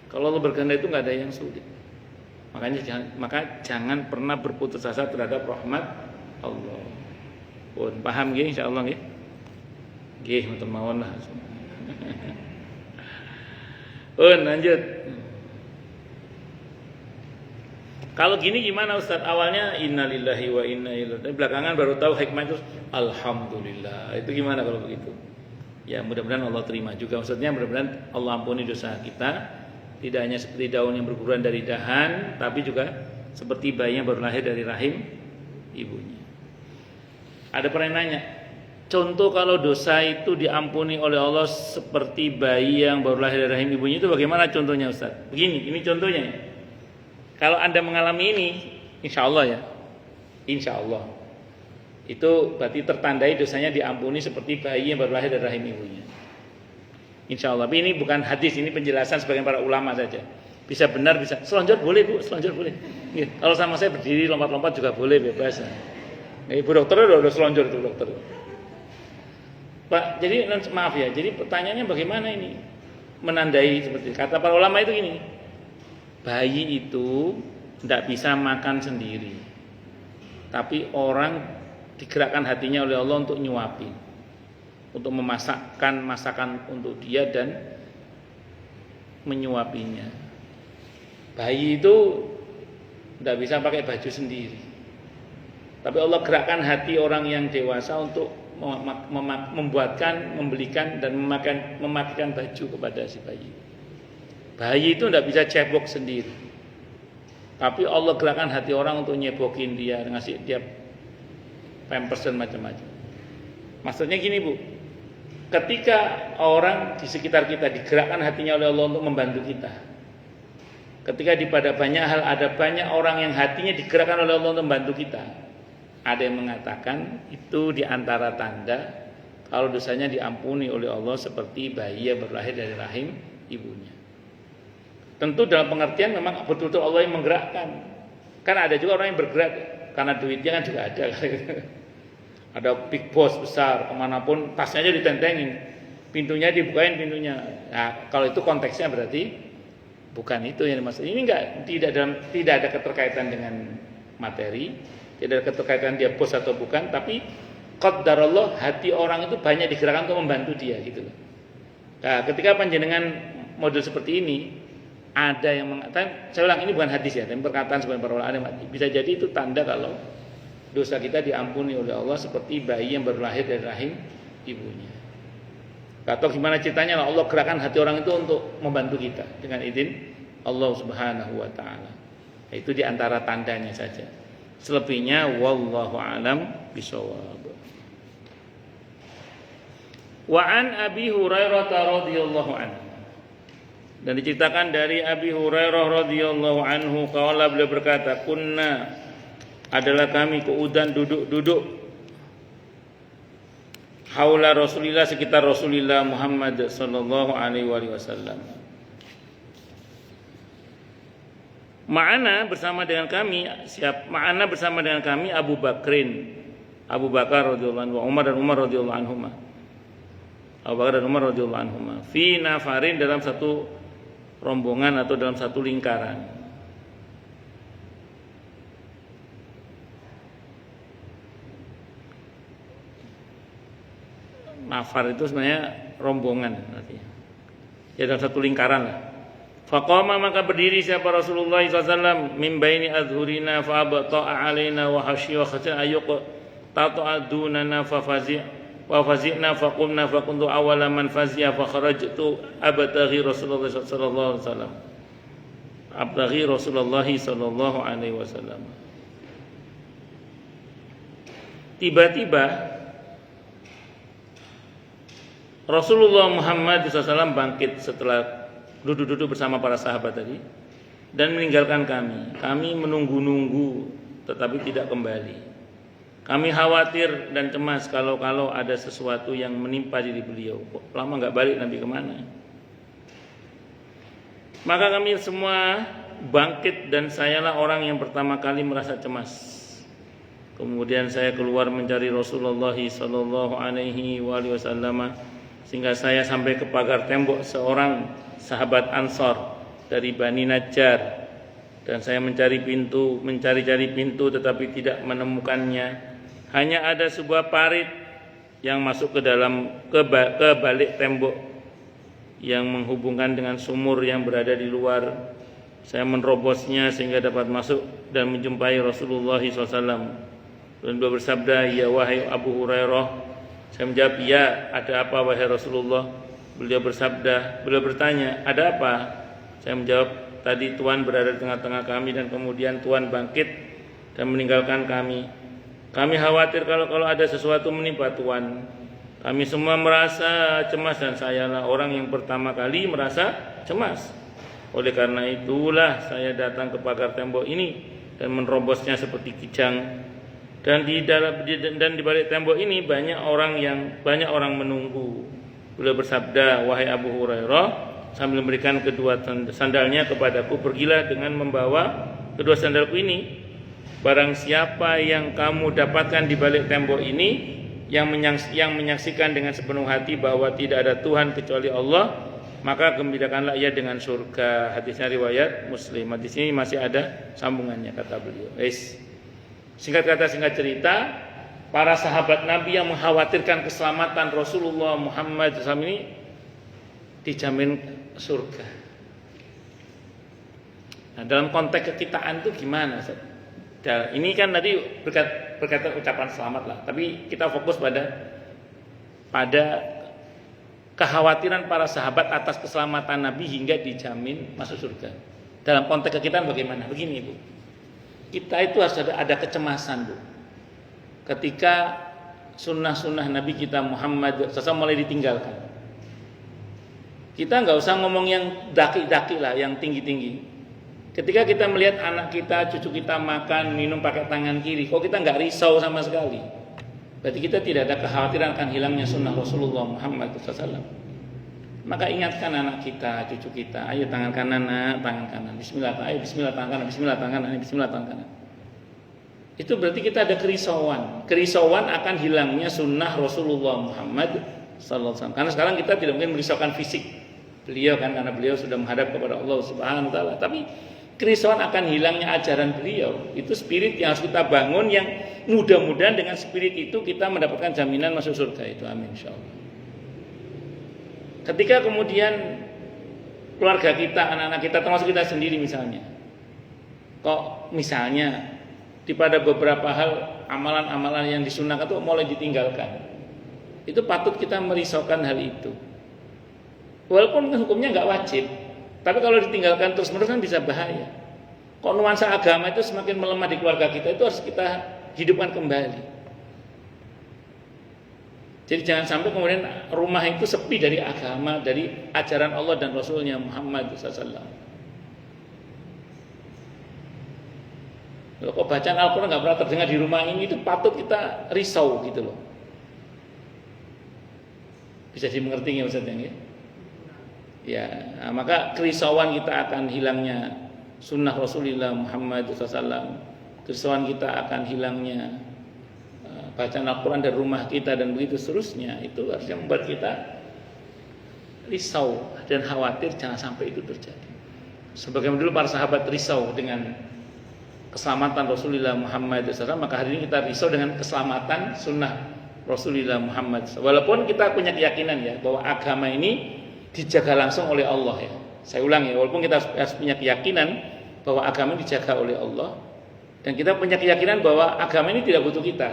Kalau Allah berkehendak itu nggak ada yang sulit. Maka jangan pernah berputus asa terhadap rahmat Allah. Pun paham nggih insyaallah nggih. Nggih, mboten mawon lah. Lanjut. Kalau gini gimana Ustaz? Awalnya innalillahi wa inna ilaihi raji'un. Belakangan baru tahu hikmah itu alhamdulillah. Itu gimana kalau begitu? Ya mudah-mudahan Allah terima juga. Maksudnya mudah-mudahan Allah ampuni dosa kita. Tidak hanya seperti daun yang berguguran dari dahan, tapi juga seperti bayi yang baru lahir dari rahim ibunya. Ada pernah nanya, contoh kalau dosa itu diampuni oleh Allah seperti bayi yang baru lahir dari rahim ibunya itu bagaimana contohnya Ustaz? Begini, ini contohnya. Kalau Anda mengalami ini, insya Allah ya, insya Allah itu berarti tertandai dosanya diampuni seperti bayi yang baru lahir dari rahim ibunya. Insya Allah. Tapi ini bukan hadis, ini penjelasan sebagian para ulama saja. Bisa benar, bisa selonjor boleh Bu, selonjor boleh. Ya, kalau sama saya berdiri lompat-lompat juga boleh, bebas. Ibu dokter udah selonjor itu dokter. Pak, jadi maaf ya. Jadi pertanyaannya bagaimana ini menandai seperti kata para ulama itu gini. Bayi itu tidak bisa makan sendiri. Tapi orang digerakkan hatinya oleh Allah untuk nyuapin, untuk memasakkan masakan untuk dia dan menyuapinya. Bayi itu tidak bisa pakai baju sendiri. Tapi Allah gerakkan hati orang yang dewasa untuk membuatkan, membelikan dan memakaikan baju kepada si bayi. Bayi itu tidak bisa cebok sendiri. Tapi Allah gerakkan hati orang untuk nyebokin dia, ngasih dia pampers dan macam-macam. Maksudnya gini Bu, ketika orang di sekitar kita digerakkan hatinya oleh Allah untuk membantu kita, ketika pada banyak hal ada banyak orang yang hatinya digerakkan oleh Allah untuk membantu kita, ada yang mengatakan itu diantara tanda kalau dosanya diampuni oleh Allah seperti bayi yang berlahir dari rahim ibunya. Tentu dalam pengertian memang betul-betul Allah yang menggerakkan. Kan ada juga orang yang bergerak karena duitnya kan juga ada. Ada big boss besar, kemanapun tasnya aja ditentengin, pintunya dibukain pintunya. Nah, kalau itu konteksnya berarti bukan itu yang dimaksud. Ini tidak ada keterkaitan dengan materi, tidak ada keterkaitan dia bos atau bukan, tapi qadarullah hati orang itu banyak digerakkan untuk membantu dia gitu loh. Nah, ketika panjenengan model seperti ini, ada yang mengatakan, saya ulang ini bukan hadis ya, tapi perkataan sebagian para ulama, bisa jadi itu tanda kalau dosa kita diampuni oleh Allah seperti bayi yang baru lahir dari rahim ibunya. Atau gimana ceritanya Allah gerakkan hati orang itu untuk membantu kita dengan izin Allah Subhanahu wa taala. Itu diantara tandanya saja. Selebihnya wallahu alam bishawab. Wa an Abi Hurairah radhiyallahu anhu. Dan diceritakan dari Abi Hurairah radhiyallahu anhu qala beliau berkata, kunna adalah kami keudan duduk-duduk haula Rasulillah sekitar Rasulullah Muhammad sallallahu alaihi wasallam. Ma'ana bersama dengan kami Abu Bakar radhiyallahu anhu, Umar dan Umar radhiyallahu anhuma. Abu Bakar dan Umar radhiyallahu anhuma fi nafarin dalam satu rombongan atau dalam satu lingkaran. Nafar itu sebenarnya rombongan artinya. Ya dalam satu lingkaran lah. Faqama maka berdiri siapa Rasulullah SAW min baini adhurina fa abta'a alaina wa hasyiwa khasan ayyuq tata'adunana fa wa fazi'na fa qumna fa kuntu awwala man fazi'a fa kharajtu abtaghi Rasulullah sallallahu alaihi wasallam. Abtaghi Rasulullah sallallahu alaihi wasallam. Tiba-tiba Rasulullah Muhammad SAW bangkit setelah duduk-duduk bersama para sahabat tadi dan meninggalkan kami. Kami menunggu-nunggu tetapi tidak kembali. Kami khawatir dan cemas kalau ada sesuatu yang menimpa diri beliau. Kok lama nggak balik Nabi kemana? Maka kami semua bangkit dan sayalah orang yang pertama kali merasa cemas. Kemudian saya keluar mencari Rasulullah sallallahu alaihi wasallam sehingga saya sampai ke pagar tembok seorang sahabat Ansor dari Bani Najjar dan saya mencari pintu tetapi tidak menemukannya. Hanya ada sebuah parit yang masuk ke balik tembok yang menghubungkan dengan sumur yang berada di luar. Saya menerobosnya sehingga dapat masuk dan menjumpai Rasulullah SAW. Dan beliau bersabda, ya wahai Abu Hurairah. Saya menjawab, ya, ada apa wahai Rasulullah? Beliau bertanya, ada apa? Saya menjawab, tadi Tuhan berada di tengah-tengah kami dan kemudian Tuhan bangkit dan meninggalkan kami. Kami khawatir kalau ada sesuatu menimpa Tuhan. Kami semua merasa cemas dan sayalah orang yang pertama kali merasa cemas. Oleh karena itulah saya datang ke pagar tembok ini dan menerobosnya seperti kijang. Dan di balik tembok ini banyak orang menunggu. Beliau bersabda, wahai Abu Hurairah, sambil memberikan kedua sandalnya kepadaku, pergilah dengan membawa kedua sandalku ini. Barang siapa yang kamu dapatkan di balik tembok ini, yang menyaksikan dengan sepenuh hati bahwa tidak ada Tuhan kecuali Allah, maka gembirakanlah ia dengan surga. Hadisnya riwayat Muslim. Hadis ini masih ada sambungannya, kata beliau. Singkat kata singkat cerita, para sahabat Nabi yang mengkhawatirkan keselamatan Rasulullah Muhammad SAW ini dijamin surga. Nah, dalam konteks kekitaan itu gimana? Ini kan tadi berkaitan ucapan selamat lah, tapi kita fokus pada kekhawatiran para sahabat atas keselamatan Nabi hingga dijamin masuk surga. Dalam konteks kekitaan bagaimana? Begini, Bu. Kita itu harus ada kecemasan, Bu. Ketika sunnah-sunnah Nabi kita Muhammad SAW mulai ditinggalkan. Kita nggak usah ngomong yang daki-daki lah, yang tinggi-tinggi. Ketika kita melihat anak kita, cucu kita makan, minum pakai tangan kiri, kok kita nggak risau sama sekali? Berarti kita tidak ada kekhawatiran akan hilangnya sunnah Rasulullah Muhammad SAW. Maka ingatkan anak kita, cucu kita, ayo tangan kanan, tangan kanan, bismillah, ayo bismillah tangan kanan, bismillah tangan kanan, bismillah tangan kanan. Itu berarti kita ada kerisauan akan hilangnya sunnah Rasulullah Muhammad SAW. Karena sekarang kita tidak mungkin merisaukan fisik beliau kan, karena beliau sudah menghadap kepada Allah Subhanahu Wa Taala. Tapi kerisauan akan hilangnya ajaran beliau, itu spirit yang harus kita bangun, yang mudah-mudahan dengan spirit itu kita mendapatkan jaminan masuk surga itu. Amin insyaallah. Ketika kemudian keluarga kita, anak-anak kita, termasuk kita sendiri misalnya, kok misalnya pada beberapa hal amalan-amalan yang disunahkan itu mulai ditinggalkan, itu patut kita merisaukan hal itu. Walaupun hukumnya nggak wajib, tapi kalau ditinggalkan terus-menerus kan bisa bahaya. Kok nuansa agama itu semakin melemah di keluarga kita, itu harus kita hidupkan kembali. Jadi jangan sampai kemudian rumah itu sepi dari agama, dari ajaran Allah dan Rasulnya Muhammad SAW. Kalau kok bacaan Al-Quran nggak pernah terdengar di rumah ini, itu patut kita risau gitu loh. Bisa dimengerti ya Ustaz ya? Ya, nah, maka kerisauan kita akan hilangnya sunnah Rasulullah Muhammad SAW. Kerisauan kita akan hilangnya bacaan Al-Quran dari rumah kita dan begitu seterusnya, itu harusnya membuat kita risau dan khawatir jangan sampai itu terjadi. Sebagaimana dulu para sahabat risau dengan keselamatan Rasulullah Muhammad SAW, maka hari ini kita risau dengan keselamatan sunnah Rasulullah Muhammad SAW. Walaupun kita punya keyakinan ya bahwa agama ini dijaga langsung oleh Allah ya. Saya ulang ya, walaupun kita harus punya keyakinan bahwa agama ini dijaga oleh Allah, dan kita punya keyakinan bahwa agama ini tidak butuh kita,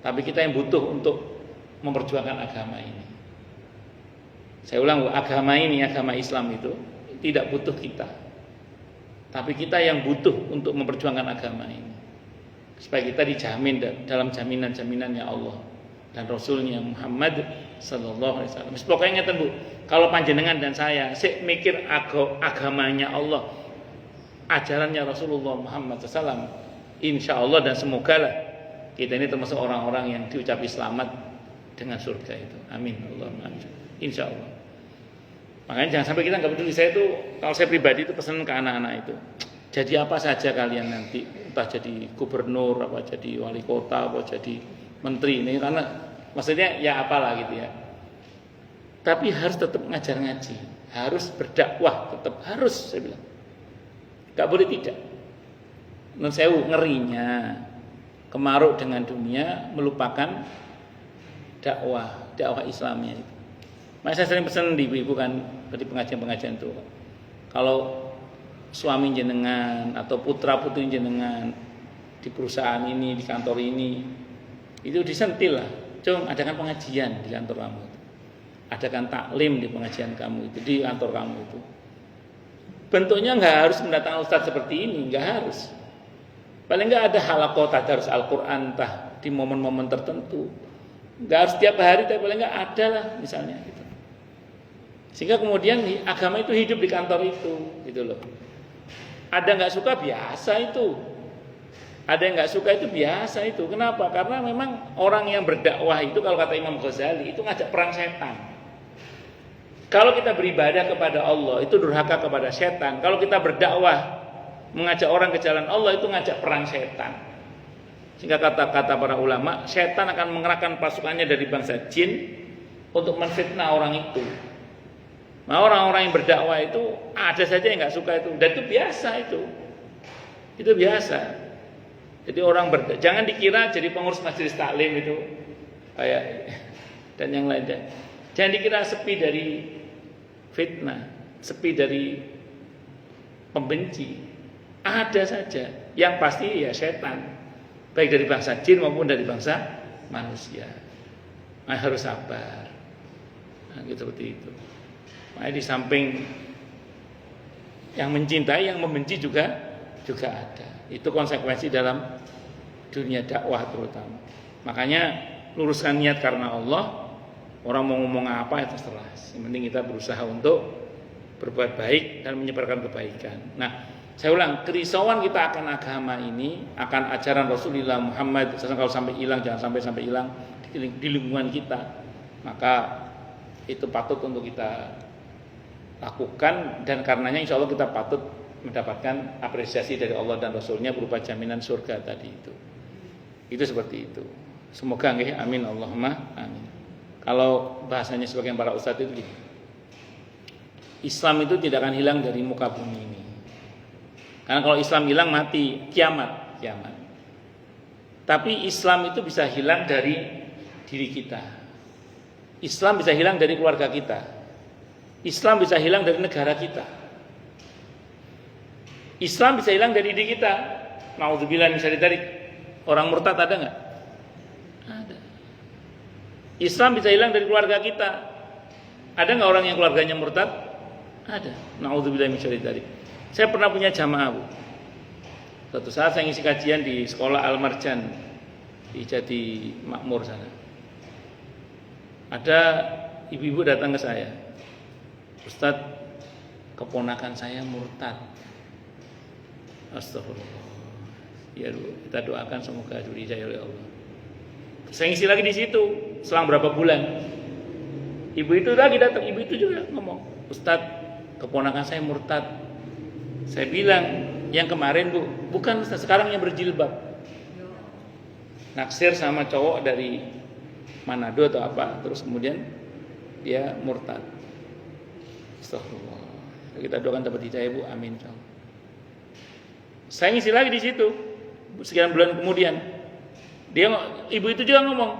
tapi kita yang butuh untuk memperjuangkan agama ini. Saya ulang, agama ini, agama Islam itu tidak butuh kita, tapi kita yang butuh untuk memperjuangkan agama ini, supaya kita dijamin dalam jaminan-jaminannya Allah dan Rasulnya Muhammad Sallallahu Alaihi Wasallam. Pokoknya ngeten Bu, kalau panjenengan dan saya mikir agamanya Allah, ajarannya Rasulullah Muhammad SAW, insya Allah dan semoga lah kita ini termasuk orang-orang yang diucapi selamat dengan surga itu. Amin. Allahumma amin. Insya Allah. Makanya jangan sampai kita nggak peduli. Saya tuh, kalau saya pribadi itu pesan ke anak-anak itu, jadi apa saja kalian nanti, entah jadi gubernur, apa jadi wali kota, apa jadi menteri ini, karena maksudnya ya apalah gitu ya. Tapi harus tetap ngajar ngaji, harus berdakwah, tetap harus, saya bilang. Nggak boleh tidak. Non sewu ngerinya kemaruk dengan dunia, melupakan dakwah Islamnya itu. Makanya saya sering pesan di ibu-ibu kan di pengajian-pengajian itu, kalau suami jenengan atau putra putri jenengan di perusahaan ini, di kantor ini, itu disentil lah. Cung, adakan pengajian di kantor kamu itu. Adakan taklim di pengajian kamu itu, di kantor kamu itu. Bentuknya nggak harus mendatangkan ustadz seperti ini, nggak harus. Paling nggak ada halaqah tadarus Al-Quran entah di momen-momen tertentu. Nggak harus tiap hari, tapi paling nggak ada lah misalnya gitu. Sehingga kemudian agama itu hidup di kantor itu, gitu loh. Ada nggak suka biasa itu. Ada yang nggak suka itu biasa itu. Kenapa? Karena memang orang yang berdakwah itu kalau kata Imam Ghazali itu ngajak perang setan. Kalau kita beribadah kepada Allah itu durhaka kepada setan. Kalau kita berdakwah mengajak orang ke jalan Allah itu ngajak perang setan. Sehingga kata-kata para ulama, setan akan mengerahkan pasukannya dari bangsa jin untuk menfitnah orang itu. Nah, orang-orang yang berdakwah itu ada saja yang nggak suka itu, dan itu biasa itu. Itu biasa. Jadi orang jangan dikira jadi pengurus majelis taklim itu kayak dan yang lainnya. Jangan dikira sepi dari fitnah, sepi dari pembenci. Ada saja. Yang pasti ya setan, baik dari bangsa jin maupun dari bangsa manusia. Nah, harus sabar. Nah, gitu seperti itu. Makanya di samping yang mencintai, yang membenci juga ada. Itu konsekuensi dalam dunia dakwah terutama. Makanya luruskan niat karena Allah. Orang mau ngomong apa ya terserah. Yang penting kita berusaha untuk berbuat baik dan menyebarkan kebaikan. Nah, saya ulang, kerisauan kita akan agama ini, akan ajaran Rasulullah Muhammad kalau sampai hilang, jangan sampai hilang di lingkungan kita. Maka itu patut untuk kita lakukan, dan karenanya insya Allah kita patut mendapatkan apresiasi dari Allah dan Rasulnya berupa jaminan surga tadi itu. Itu seperti itu. Semoga nggih, amin Allahumma amin. Kalau bahasanya sebagian para ustadz itu gini, Islam itu tidak akan hilang dari muka bumi ini. Karena kalau Islam hilang mati, kiamat. Tapi Islam itu bisa hilang dari diri kita. Islam bisa hilang dari keluarga kita. Islam bisa hilang dari negara kita. Islam bisa hilang dari diri kita. Nauzubillah min syarri dzalik. Orang murtad ada enggak? Ada. Islam bisa hilang dari keluarga kita. Ada enggak orang yang keluarganya murtad? Ada. Nauzubillah min syarri dzalik. Saya pernah punya jamaah, Bu. Suatu saat saya ngisi kajian di sekolah Al-Marjan di Jati Makmur sana. Ada ibu-ibu datang ke saya. Ustadz, keponakan saya murtad. Astagfirullah. Ya, kita doakan semoga dihidayah oleh Allah. Saya ngisi lagi di situ selang berapa bulan. Ibu itu lagi datang, ibu itu juga ngomong, Ustadz, keponakan saya murtad. Saya bilang, yang kemarin Bu, bukan Ustadz, sekarang yang berjilbab. Naksir sama cowok dari Manado atau apa, terus kemudian dia murtad. Astagfirullah. Kita doakan dapat hidayah Bu, amin. Saya ngisi lagi di situ. Sekian bulan kemudian, ibu itu juga ngomong,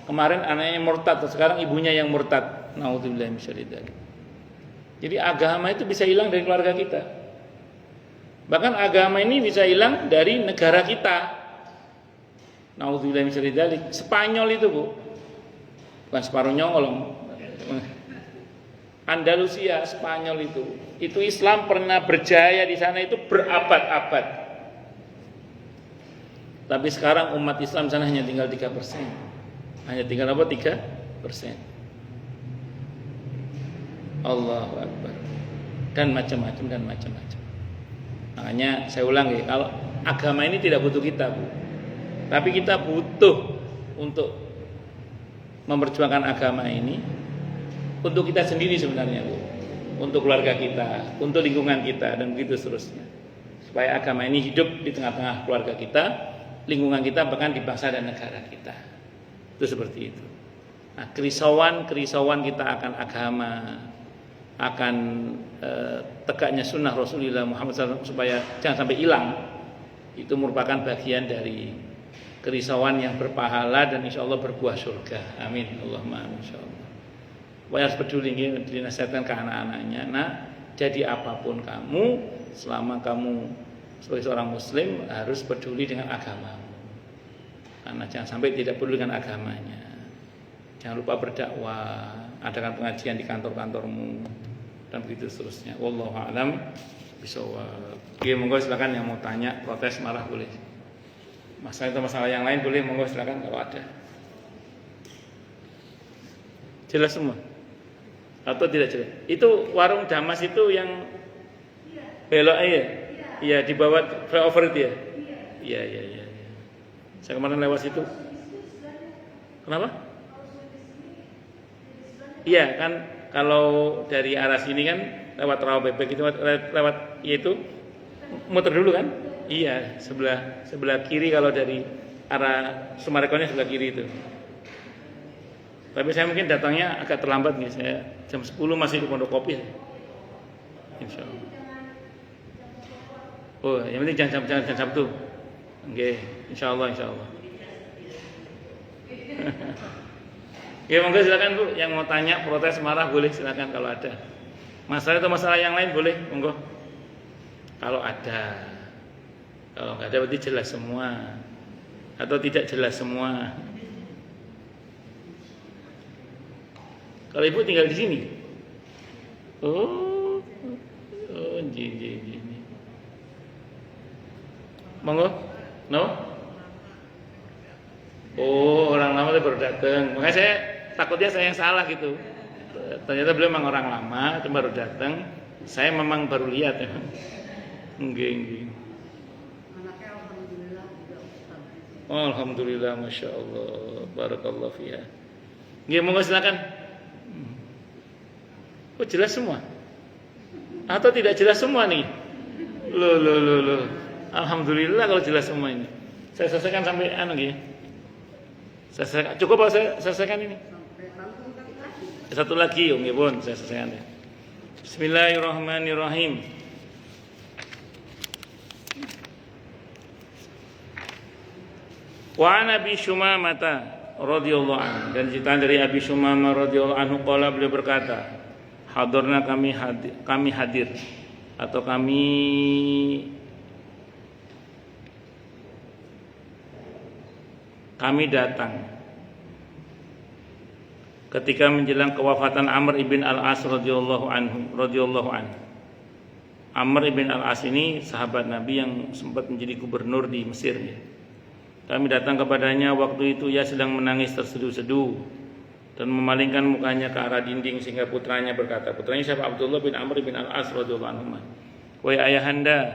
kemarin anaknya murtad, sekarang ibunya yang murtad. Nauzubillah min syarri dzalik. Jadi agama itu bisa hilang dari keluarga kita. Bahkan agama ini bisa hilang dari negara kita. Nauzubillah min syarri dzalik. Spanyol itu Bu, bukan separuh nyongol. Andalusia, Spanyol itu Islam pernah berjaya di sana itu berabad-abad. Tapi sekarang umat Islam sana hanya tinggal 3%. Hanya tinggal apa? 3%. Allahu Akbar. Dan macam-macam. Makanya saya ulang ya, kalau agama ini tidak butuh kita, Bu. Tapi kita butuh untuk memperjuangkan agama ini untuk kita sendiri sebenarnya, Bu. Untuk keluarga kita, untuk lingkungan kita, dan begitu seterusnya. Supaya agama ini hidup di tengah-tengah keluarga kita, lingkungan kita, bahkan di bangsa dan negara kita. Itu seperti itu. Nah, kerisauan kita akan agama, akan tegaknya sunnah Rasulullah Muhammad SAW supaya jangan sampai hilang, itu merupakan bagian dari kerisauan yang berpahala dan insya Allah berbuah surga. Amin. Allahumma amin insya Allah. Supaya harus peduli, dinasihatkan ke anak-anaknya. Nah, jadi apapun kamu, selama kamu sebagai seorang muslim harus peduli dengan agamamu. Karena jangan sampai tidak peduli dengan agamanya. Jangan lupa berdakwah, adakan pengajian di kantor-kantormu dan begitu seterusnya. Wallahu a'lam bishawab. Oke, monggo silakan yang mau tanya, protes, marah boleh. Masalah itu masalah yang lain boleh, monggo silakan kalau ada. Jelas semua? Atau tidak jelas? Itu warung Damas itu yang belok ya? Iya, di bawah flyover itu ya? Iya. Saya kemarin lewat situ. Kenapa? Iya kan, kalau dari arah sini kan lewat rawa bebek itu lewat itu muter dulu kan? Iya, sebelah kiri kalau dari arah Sumarekonnya sebelah kiri itu. Tapi saya mungkin datangnya agak terlambat nih, saya jam 10 masih di Pondok Kopi. Insya Allah. Oh, yang penting jangan Sabtu. Oke, insya Allah. Ya monggo silakan Bu, yang mau tanya, protes, marah boleh silakan kalau ada. Masalah itu masalah yang lain boleh, monggo. Kalau ada. Kalau nggak ada berarti jelas semua. Atau tidak jelas semua. Kalau Ibu tinggal di sini. Oh, ji. Monggo. No? Oh, orang lama itu baru datang. Makanya saya takutnya saya yang salah gitu. Ternyata beliau memang orang lama, cuma baru datang. Saya memang baru lihat ya. Nggih. Anaknya alhamdulillah juga Ustaz. Oh, alhamdulillah, masya Allah, barakallah fiha. Nggih, monggo silakan. Oh, jelas semua? Atau tidak jelas semua nih? Loh. Alhamdulillah kalau jelas semua ini. Saya selesaikan sampai nggih. Cukup apa saya selesaikan ini? Sampai langsung lagi. Satu lagi, nggih pun saya selesaikan ya. Bismillahirrahmanirrahim. Wa an Abi Syumamah radhiyallahu anhu, dan cerita dari Abi Syumamah radhiyallahu anhu qala, beliau berkata, hadarna kami hadir atau kami datang ketika menjelang kewafatan Amr ibn al-As radhiyallahu anhu. Amr ibn al-As ini sahabat Nabi yang sempat menjadi gubernur di Mesir. Kami datang kepadanya, waktu itu ia sedang menangis terseduh-seduh dan memalingkan mukanya ke arah dinding, sehingga putranya berkata, putranya siapa? Abdullah bin Amr bin al-As radhiyallahu anhu, wahai ayahanda,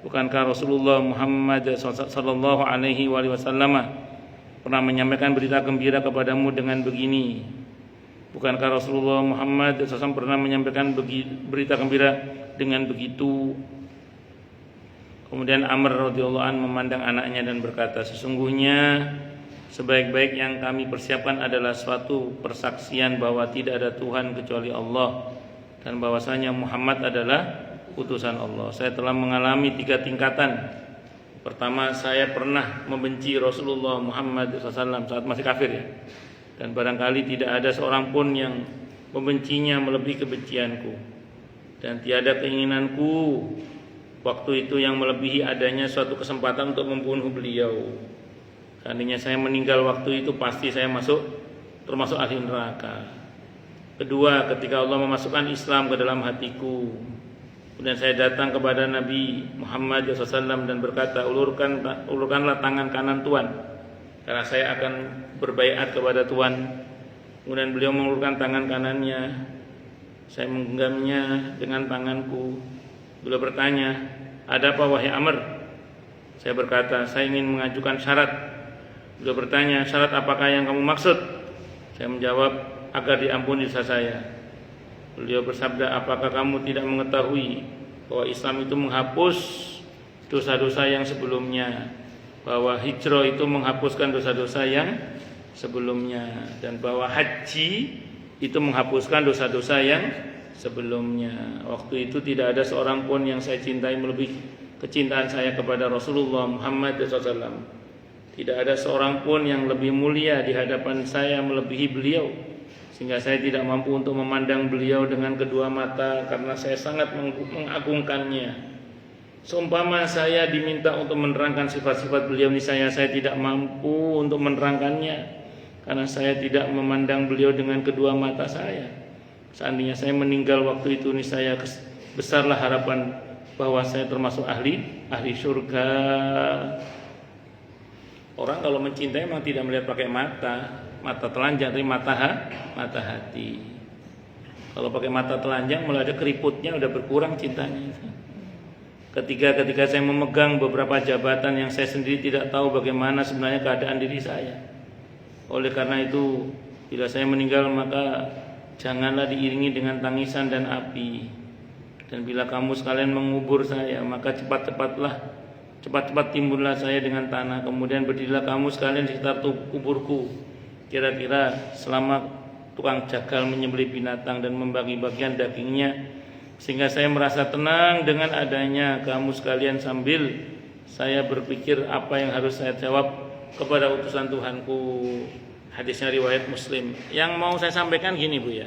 bukankah Rasulullah Muhammad sallallahu alaihi wasallam pernah menyampaikan berita gembira kepadamu dengan begini? Bukankah Rasulullah Muhammad SAW pernah menyampaikan berita gembira dengan begitu? Kemudian Amr radhiyallahu anhu memandang anaknya dan berkata, sesungguhnya sebaik-baik yang kami persiapkan adalah suatu persaksian bahwa tidak ada Tuhan kecuali Allah dan bahwasanya Muhammad adalah utusan Allah. Saya telah mengalami 3 tingkatan. Pertama, saya pernah membenci Rasulullah Muhammad SAW saat masih kafir ya. Dan barangkali tidak ada seorang pun yang membencinya melebihi kebencianku. Dan tiada keinginanku waktu itu yang melebihi adanya suatu kesempatan untuk membunuh beliau. Seandainya saya meninggal waktu itu, pasti saya termasuk ahli neraka. Kedua, ketika Allah memasukkan Islam ke dalam hatiku, kemudian saya datang kepada Nabi Muhammad SAW dan berkata, ulurkanlah tangan kanan Tuhan, karena saya akan berbaiat kepada Tuhan. Kemudian beliau mengulurkan tangan kanannya, saya menggenggamnya dengan tanganku. Beliau bertanya, ada apa wahai Amr? Saya berkata, saya ingin mengajukan syarat. Beliau bertanya, syarat apakah yang kamu maksud? Saya menjawab, agar diampuni dosa saya. Beliau bersabda, apakah kamu tidak mengetahui bahwa Islam itu menghapus dosa-dosa yang sebelumnya, bahwa hijrah itu menghapuskan dosa-dosa yang sebelumnya, dan bahwa haji itu menghapuskan dosa-dosa yang sebelumnya. Waktu itu tidak ada seorang pun yang saya cintai melebihi kecintaan saya kepada Rasulullah Muhammad SAW. Tidak ada seorang pun yang lebih mulia di hadapan saya melebihi beliau, sehingga saya tidak mampu untuk memandang beliau dengan kedua mata karena saya sangat mengagungkannya. Seumpama saya diminta untuk menerangkan sifat-sifat beliau, ini saya tidak mampu untuk menerangkannya karena saya tidak memandang beliau dengan kedua mata saya. Seandainya saya meninggal waktu itu, ini saya besarlah harapan bahwa saya termasuk ahli surga. Orang kalau mencintai memang tidak melihat pakai mata telanjang, tapi mata hati. Kalau pakai mata telanjang malah ada keriputnya, udah berkurang cintanya. Ketika saya memegang beberapa jabatan yang saya sendiri tidak tahu bagaimana sebenarnya keadaan diri saya. Oleh karena itu, bila saya meninggal maka janganlah diiringi dengan tangisan dan api. Dan bila kamu sekalian mengubur saya, maka cepat-cepat timbullah saya dengan tanah. Kemudian berdirilah kamu sekalian di sekitar kuburku. Kira-kira selama tukang jagal menyembelih binatang dan membagi bagian dagingnya, sehingga saya merasa tenang dengan adanya kamu sekalian, sambil saya berpikir apa yang harus saya jawab kepada utusan Tuhanku. Hadisnya riwayat Muslim. Yang mau saya sampaikan gini Bu ya,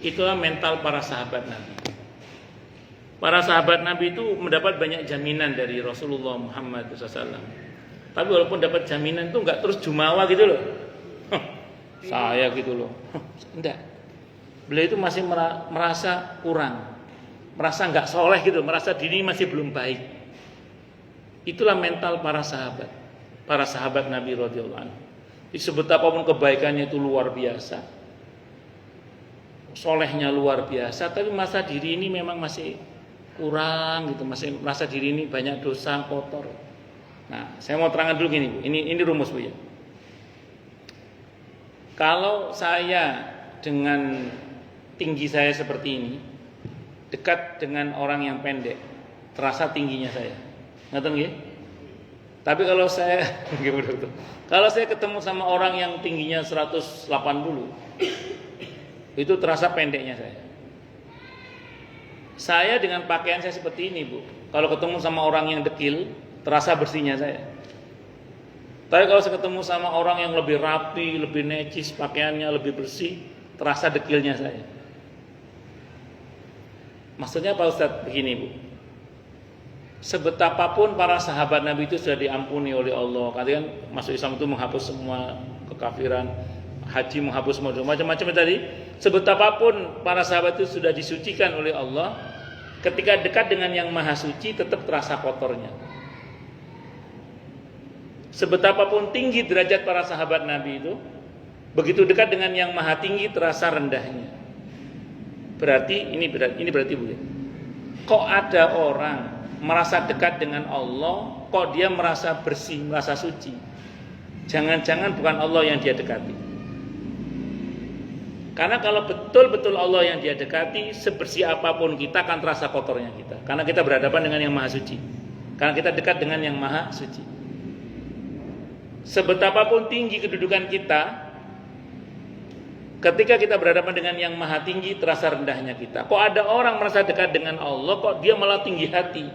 itulah mental para sahabat Nabi. Para sahabat Nabi itu mendapat banyak jaminan dari Rasulullah Muhammad SAW. Tapi walaupun dapat jaminan itu nggak terus jumawa gitu loh. Saya gitu loh. Enggak. Beliau itu masih merasa kurang, merasa nggak soleh gitu, merasa diri masih belum baik. Itulah mental para sahabat Nabi radhiyallahu anhu. Disebut apapun kebaikannya itu luar biasa, solehnya luar biasa, tapi merasa diri ini memang masih kurang gitu, masih merasa diri ini banyak dosa, kotor. Nah, saya mau terangkan dulu gini Bu, ini rumus Bu ya. Kalau saya dengan tinggi saya seperti ini dekat dengan orang yang pendek, terasa tingginya saya. Ngerti nggih? Tapi kalau saya ketemu sama orang yang tingginya 180, itu terasa pendeknya saya. Saya dengan pakaian saya seperti ini Bu, kalau ketemu sama orang yang dekil, terasa bersihnya saya. Tapi kalau saya ketemu sama orang yang lebih rapi, lebih necis, pakaiannya lebih bersih, terasa dekilnya saya. Maksudnya Pak Ustadz begini Bu, sebetapapun para sahabat Nabi itu sudah diampuni oleh Allah. Kan masuk Islam itu menghapus semua kekafiran, haji menghapus semua macam-macam tadi. Sebetapapun para sahabat itu sudah disucikan oleh Allah, ketika dekat dengan yang maha suci tetap terasa kotornya. Sebetapapun tinggi derajat para sahabat Nabi itu, begitu dekat dengan yang maha tinggi terasa rendahnya. Ini berarti Bu. Kok ada orang merasa dekat dengan Allah, kok dia merasa bersih, merasa suci? Jangan-jangan bukan Allah yang dia dekati. Karena kalau betul-betul Allah yang dia dekati, sebersih apapun kita akan terasa kotornya kita. Karena kita berhadapan dengan yang maha suci. Karena kita dekat dengan yang maha suci. Sebetapapun tinggi kedudukan kita, ketika kita berhadapan dengan yang maha tinggi, terasa rendahnya kita. Kok ada orang merasa dekat dengan Allah, kok dia malah tinggi hati?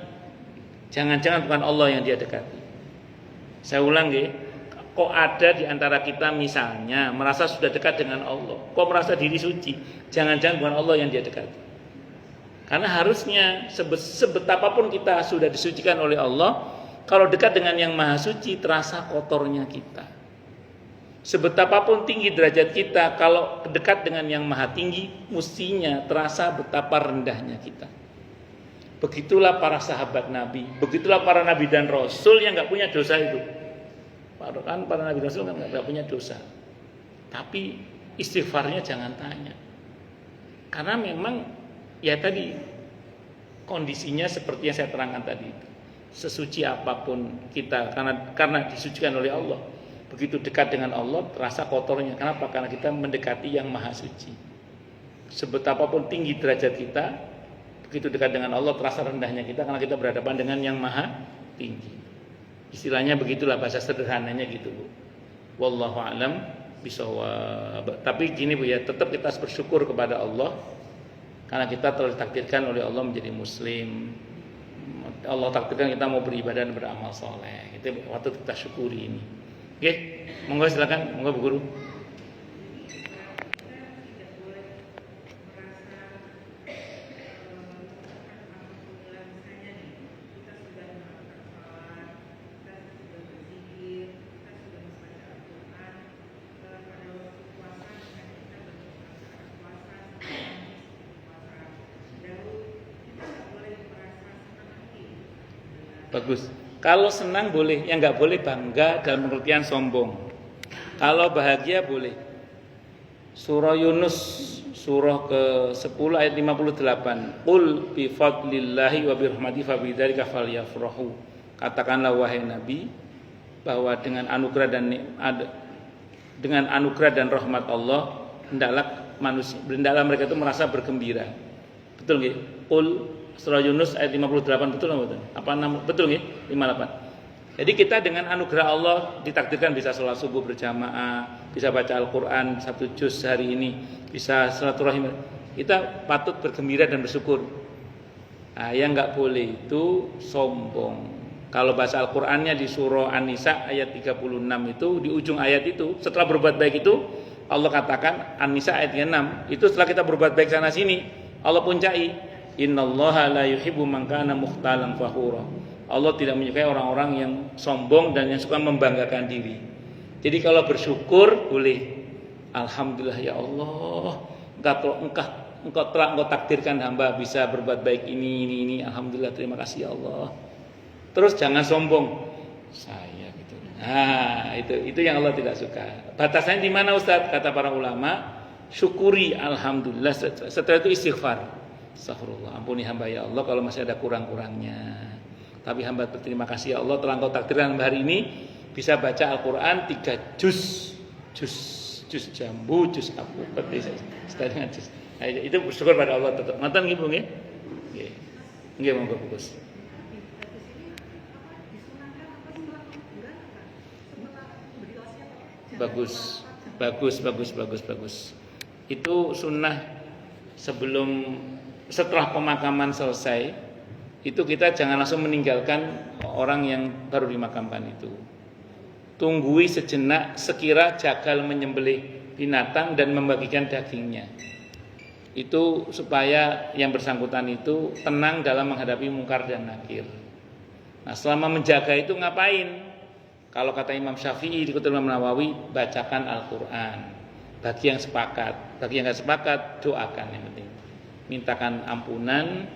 Jangan-jangan bukan Allah yang dia dekati. Saya ulang ya, kok ada di antara kita misalnya merasa sudah dekat dengan Allah, kok merasa diri suci? Jangan-jangan bukan Allah yang dia dekati. Karena harusnya sebetapapun kita sudah disucikan oleh Allah, kalau dekat dengan yang maha suci terasa kotornya kita. Sebetapapun tinggi derajat kita, kalau dekat dengan yang maha tinggi, mestinya terasa betapa rendahnya kita. Begitulah para sahabat Nabi, begitulah para Nabi dan Rasul yang gak punya dosa itu. Para Nabi dan Rasul kan gak punya dosa. Tapi istighfarnya jangan tanya. Karena memang ya tadi kondisinya seperti yang saya terangkan tadi. Sesuci apapun kita, karena disucikan oleh Allah, begitu dekat dengan Allah terasa kotornya. Kenapa? Karena kita mendekati yang maha suci. Sebetapapun tinggi derajat kita, begitu dekat dengan Allah terasa rendahnya kita, karena kita berhadapan dengan yang maha tinggi. Istilahnya begitulah, bahasa sederhananya gitu Bu. Wallahu a'lam bishawab. Tapi gini Bu ya, tetap kita harus bersyukur kepada Allah, karena kita telah ditakdirkan oleh Allah menjadi muslim. Allah takdirkan kita mau beribadah dan beramal soleh. Itu waktu kita syukuri ini. Oke, monggo silakan, monggo Bu Guru. Bagus. Kalau senang boleh, yang nggak boleh bangga dalam pengertian sombong. Kalau bahagia boleh. Surah Yunus surah ke-10 ayat 58. Qul bi fadlillahi wa bi rahmatihi fa bidzalika falyafrahu. Katakanlah wahai Nabi bahwa dengan anugerah dan rahmat Allah hendaklah mereka itu merasa bergembira. Betul nggih? Qul surah Yunus ayat 58 betul enggak betul? Apa betul nggih? 58. Jadi kita dengan anugerah Allah ditakdirkan bisa sholat subuh berjamaah, bisa baca Al-Quran 1 juz hari ini, bisa silaturahim. Kita patut bergembira dan bersyukur. Nah, yang nggak boleh itu sombong. Kalau bahasa Al-Qurannya di surah An-Nisa ayat 36 itu, di ujung ayat itu, setelah berbuat baik itu, Allah katakan, An-Nisa ayat 6, itu setelah kita berbuat baik sana sini, Allah puncai, innallaha la yuhibbu man kana mukhtalan fakhura. Allah tidak menyukai orang-orang yang sombong dan yang suka membanggakan diri. Jadi kalau bersyukur boleh. Alhamdulillah ya Allah, Engkau telah takdirkan hamba bisa berbuat baik ini. Alhamdulillah, terima kasih ya Allah. Terus jangan sombong. Saya gitu. Nah, itu yang Allah tidak suka. Batasannya di mana Ustaz? Kata para ulama, syukuri alhamdulillah. Setelah itu istighfar. Astagfirullah, ampuni hamba ya Allah kalau masih ada kurang-kurangnya. Tapi hamba berterima kasih ya Allah telah Engkau takdirkan hari ini bisa baca Al-Quran 3 juz jambu, juz apu, dengan juz. Nah, itu bersyukur pada Allah tetap. Mantan nggih Bu nggih? Nggih. Nggih monggo bagus. Bagus. Itu sunnah setelah pemakaman selesai. Itu kita jangan langsung meninggalkan orang yang baru dimakamkan itu. Tunggui sejenak sekira jagal menyembelih binatang dan membagikan dagingnya. Itu supaya yang bersangkutan itu tenang dalam menghadapi mungkar dan nakir. Nah, selama menjaga itu ngapain? Kalau kata Imam Syafi'i dikutip Imam Nawawi, bacakan Al-Quran. Bagi yang sepakat, bagi yang nggak sepakat, doakan yang penting. Mintakan ampunan,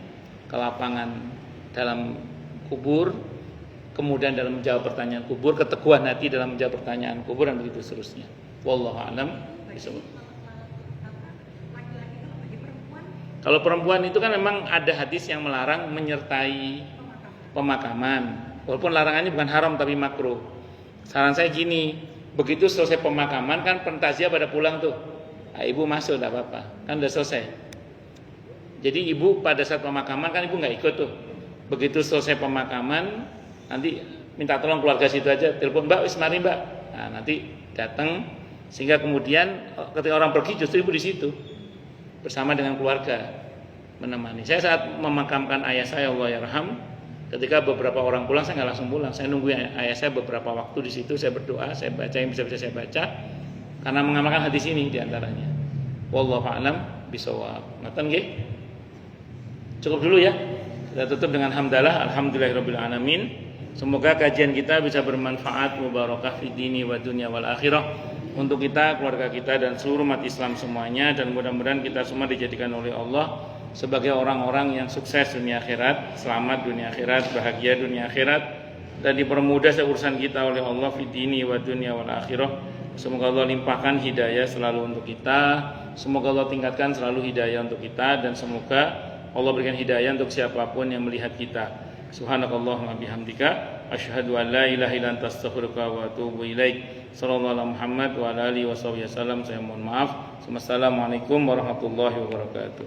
kelapangan dalam kubur, kemudian dalam menjawab pertanyaan kubur, keteguhan hati dalam menjawab pertanyaan kubur, dan begitu seterusnya. Wallahu a'lam bishawab. Kalau perempuan itu kan memang ada hadis yang melarang menyertai pemakaman. Walaupun larangannya bukan haram tapi makruh. Saran saya gini, begitu selesai pemakaman kan pentaziah pada pulang tuh. Nah, ibu masuk enggak apa-apa, kan udah selesai. Jadi ibu pada saat pemakaman kan ibu nggak ikut tuh. Begitu selesai pemakaman, nanti minta tolong keluarga situ aja, telepon Mbak, wis mari Mbak. Nah, nanti datang sehingga kemudian ketika orang pergi justru ibu di situ bersama dengan keluarga menemani. Saya saat memakamkan ayah saya Allah yarham, ketika beberapa orang pulang saya nggak langsung pulang. Saya nunggu ayah saya beberapa waktu di situ, saya berdoa, saya baca yang bisa saya baca karena mengamalkan hadis ini diantaranya. Wallahu a'lam bishawab. Ngoten nggih? Cukup dulu ya. Kita tutup dengan hamdalah, alhamdulillahirabbil alamin. Semoga kajian kita bisa bermanfaat, mubarakah fid dini wa dunya wal akhirah untuk kita, keluarga kita dan seluruh umat Islam semuanya, dan mudah-mudahan kita semua dijadikan oleh Allah sebagai orang-orang yang sukses dunia akhirat, selamat dunia akhirat, bahagia dunia akhirat, dan dipermudah urusan kita oleh Allah fid dini wa dunya wal akhirah. Semoga Allah limpahkan hidayah selalu untuk kita, semoga Allah tingkatkan selalu hidayah untuk kita, dan semoga Allah berikan hidayah untuk siapapun yang melihat kita. Subhanakallahumma bihamdika asyhadu an la ilaha illa anta astaghfiruka wa atubu ilaik. Sallallahu alaihi Muhammad wa ala alihi wasallam. Saya mohon maaf. Wassalamualaikum warahmatullahi wabarakatuh.